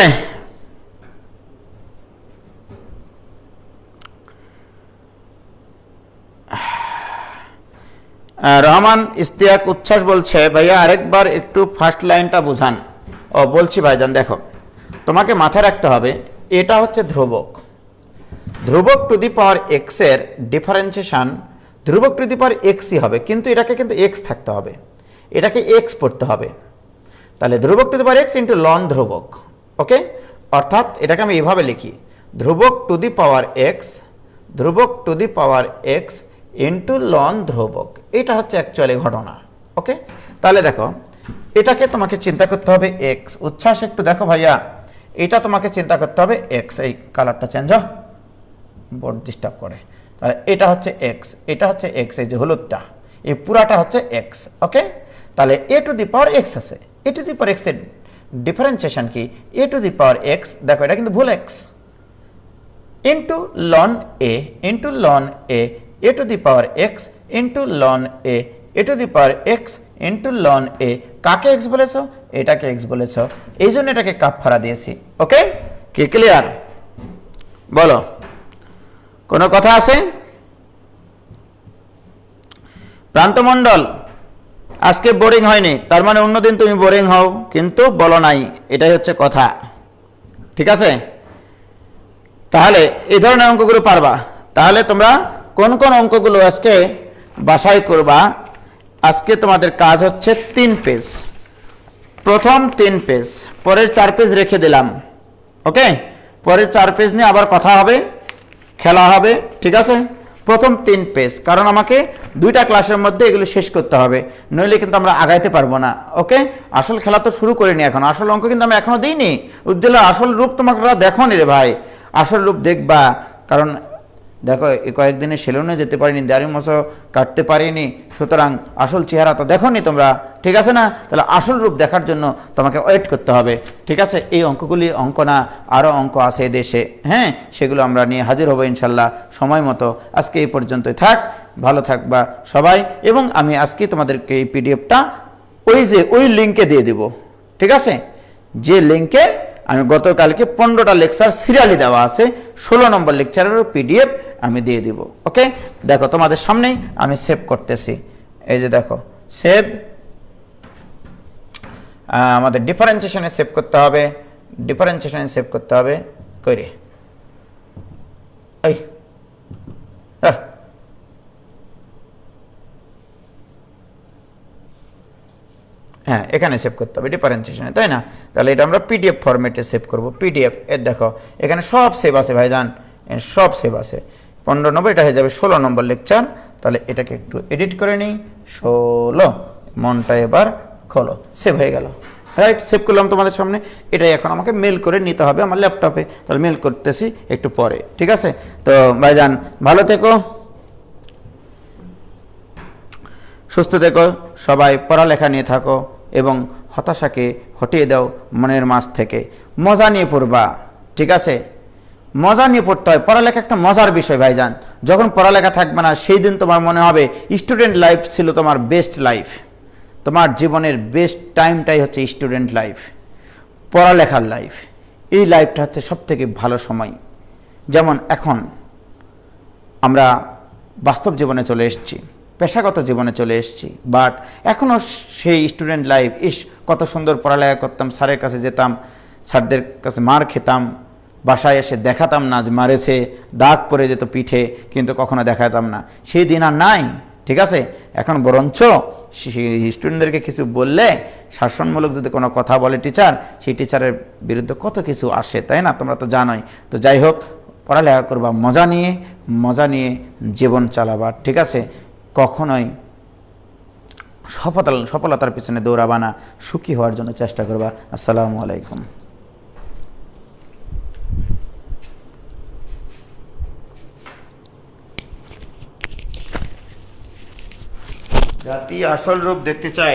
রহমান ইস্তিয়াক উচ্ছ্বাস বলছে ভাইয়া আরেকবার একটু ফার্স্ট লাইনটা বোঝান। ও বলছি ভাইজান, দেখো তোমাকে মাথায় রাখতে হবে এটা হচ্ছে ধ্রুবক। ধ্রুবক টু দি পাওয়ার এক্স এর ডিফারেন্সিয়েশন ধ্রুবক টু দি পাওয়ার এক্সই হবে, কিন্তু এটাকে কিন্তু এক্স থাকতে হবে, এটাকে এক্স পড়তে হবে। তাহলে ধ্রুবক two the power x into loan ধ্রুবক। ওকে, অর্থাৎ এটাকে আমি এভাবে লিখি, ধ্রুবক টু দি পাওয়ার এক্স, ধ্রুবক two the power x into loan ধ্রুবক। এটা হচ্ছে অ্যাকচুয়ালি ঘটনা। ওকে, তাহলে দেখো এটাকে তোমাকে চিন্তা করতে হবে এক্স। উচ্ছ্বাস একটু দেখো ভাইয়া, এটা তোমাকে চিন্তা করতে হবে এক্স। এই কালারটা চেঞ্জ হয়, বোর্ড ডিস্টার্ব করে। তাহলে এটা হচ্ছে এক্স, এটা হচ্ছে এক্স, এই যে হলুদটা, এই পুরাটা হচ্ছে এক্স। ওকে, তাহলে এ টু দি পাওয়ার এক্স আছে, এ টু দি পাওয়ার এক্স এর ডিফারেন্সিয়েশন কি? এ টু দি পাওয়ার এক্স, দেখো এটা কিন্তু ভুল x, into ln a, into ln a, a to the power x into ln a, a to the power x into ln a. কাকে x বলেছ? এটাকে x বলেছ, এই জন্য এটাকে কাফফারা দিয়েছি। ওকে, কি ক্লিয়ার? বলো, কোনো কথা আছে? প্রান্তমণ্ডল আজকে বোরিং হয়নি, তার মানে অন্যদিন তুমি বোরিং হও কিন্তু বলো নাই, এটাই হচ্ছে কথা। ঠিক আছে, তাহলে এই ধরনের অঙ্কগুলো পারবা। তাহলে তোমরা কোন কোন অঙ্কগুলো আজকে বাসায় করবা? আজকে তোমাদের কাজ হচ্ছে 3 পেজ, প্রথম 3 পেজ, পরের 4 পেজ রেখে দিলাম। ওকে, পরের 4 পেজ নিয়ে আবার কথা হবে, খেলা হবে। ঠিক আছে, প্রথম 3 পেজ, কারণ আমাকে 2টা ক্লাসের মধ্যে এগুলো শেষ করতে হবে, নইলে কিন্তু আমরা আগাইতে পারবো না। ওকে, আসল খেলা তো শুরু করিনি এখন, আসল অঙ্ক কিন্তু আমি এখনো দিইনি। উজ্জ্বলের আসল রূপ তোমরা দেখো নি রে ভাই, আসল রূপ দেখবা। কারণ দেখো এই কয়েকদিনে সেলুনে যেতে পারিনি, দাড়ি মোছো কাটতে পারিনি, সুতরাং আসল চেহারা তো দেখো নি তোমরা। ঠিক আছে না? তাহলে আসল রূপ দেখার জন্য তোমাকে ওয়েট করতে হবে। ঠিক আছে, এই অঙ্কগুলি অঙ্ক না, আরও অঙ্ক আছে দেশে, হ্যাঁ, সেগুলো আমরা নিয়ে হাজির হবো ইনশাল্লাহ সময় মতো। আজকে এই পর্যন্তই থাক, ভালো থাকবা সবাই। এবং আমি আজকে তোমাদেরকে এই পিডিএফটা ওই লিঙ্কে দিয়ে দেব। ঠিক আছে, যে লিঙ্কে আমি গতকালকে 15টা লেকচার সিরিয়ালি দেওয়া আছে, 16 নম্বর লেকচারেরও পিডিএফ আমি দিয়ে দিব। ওকে, দেখো তোমাদের সামনেই আমি সেভ করতেছি, এই যে দেখো সেভ, আমাদের ডিফারেন্সিয়েশনে সেভ করতে হবে, ডিফারেন্সিয়েশনে সেভ করতে হবে করে এই হ্যাঁ, এখানে সেভ করতে হবে ডিফারেন্সিয়েশনে, তাই না? তাহলে এটা আমরা পিডিএফ ফরম্যাটে সেভ করব। পিডিএফ এর দেখো এখানে সব সেভ আছে ভাইজান, সব সেভ আছে। 15 নম্বর, এটা হয়ে যাবে 16 নম্বর লেকচার। তাহলে এটাকে একটু এডিট করে নিই, 16, মনটা এবার খোলো, সেভ হয়ে গেল। রাইট, সেভ করলাম তোমাদের সামনে। এটাই এখন আমাকে মেল করে নিতে হবে আমার ল্যাপটপে, তাহলে মেল করতেছি একটু পরে। ঠিক আছে, তো ভাইজান ভালো থেকো, সুস্থ থেকো, সবাই পড়ালেখা নিয়ে থাকো এবং হতাশাকে হটিয়ে দাও মনের মাঝ থেকে। মজা নিয়ে পড়বা, ঠিক আছে? মজা নিয়ে পড়তে হয়, পড়ালেখা একটা মজার বিষয় ভাইজান। যখন পড়ালেখা থাকবে না সেই দিন তোমার মনে হবে স্টুডেন্ট লাইফ ছিল তোমার বেস্ট লাইফ। তোমার জীবনের বেস্ট টাইমটাই হচ্ছে স্টুডেন্ট লাইফ, পড়ালেখার লাইফ। এই লাইফটা হচ্ছে সবথেকে ভালো সময়। যেমন এখন আমরা বাস্তব জীবনে চলে এসেছি, পেশাগত জীবনে চলে এসেছি, বাট এখনও সেই স্টুডেন্ট লাইফ, ইস কত সুন্দর পড়ালেখা করতাম, স্যারের কাছে যেতাম, স্যারদের কাছে মার খেতাম, বাসায় এসে দেখাতাম না যে মারেছে, দাগ পড়ে যেত পিঠে, কিন্তু কখনো দেখাতাম না, সেই দিন আর নাই। ঠিক আছে, এখন বরঞ্চ স্টুডেন্টদেরকে কিছু বললে, শাসনমূলক যদি কোনো কথা বলে টিচার, সেই টিচারের বিরুদ্ধে কত কিছু আসে, তাই না? তোমরা তো জানোই। তো যাই হোক, পড়ালেখা করবা মজা নিয়ে জীবন চালাবা। ঠিক আছে, কখনোই সফলতার পিছনে দৌড়াবা না, সুখী হওয়ার জন্য চেষ্টা করবা। আসসালামু আলাইকুম। জাতি আসল রূপ দেখতে চাই।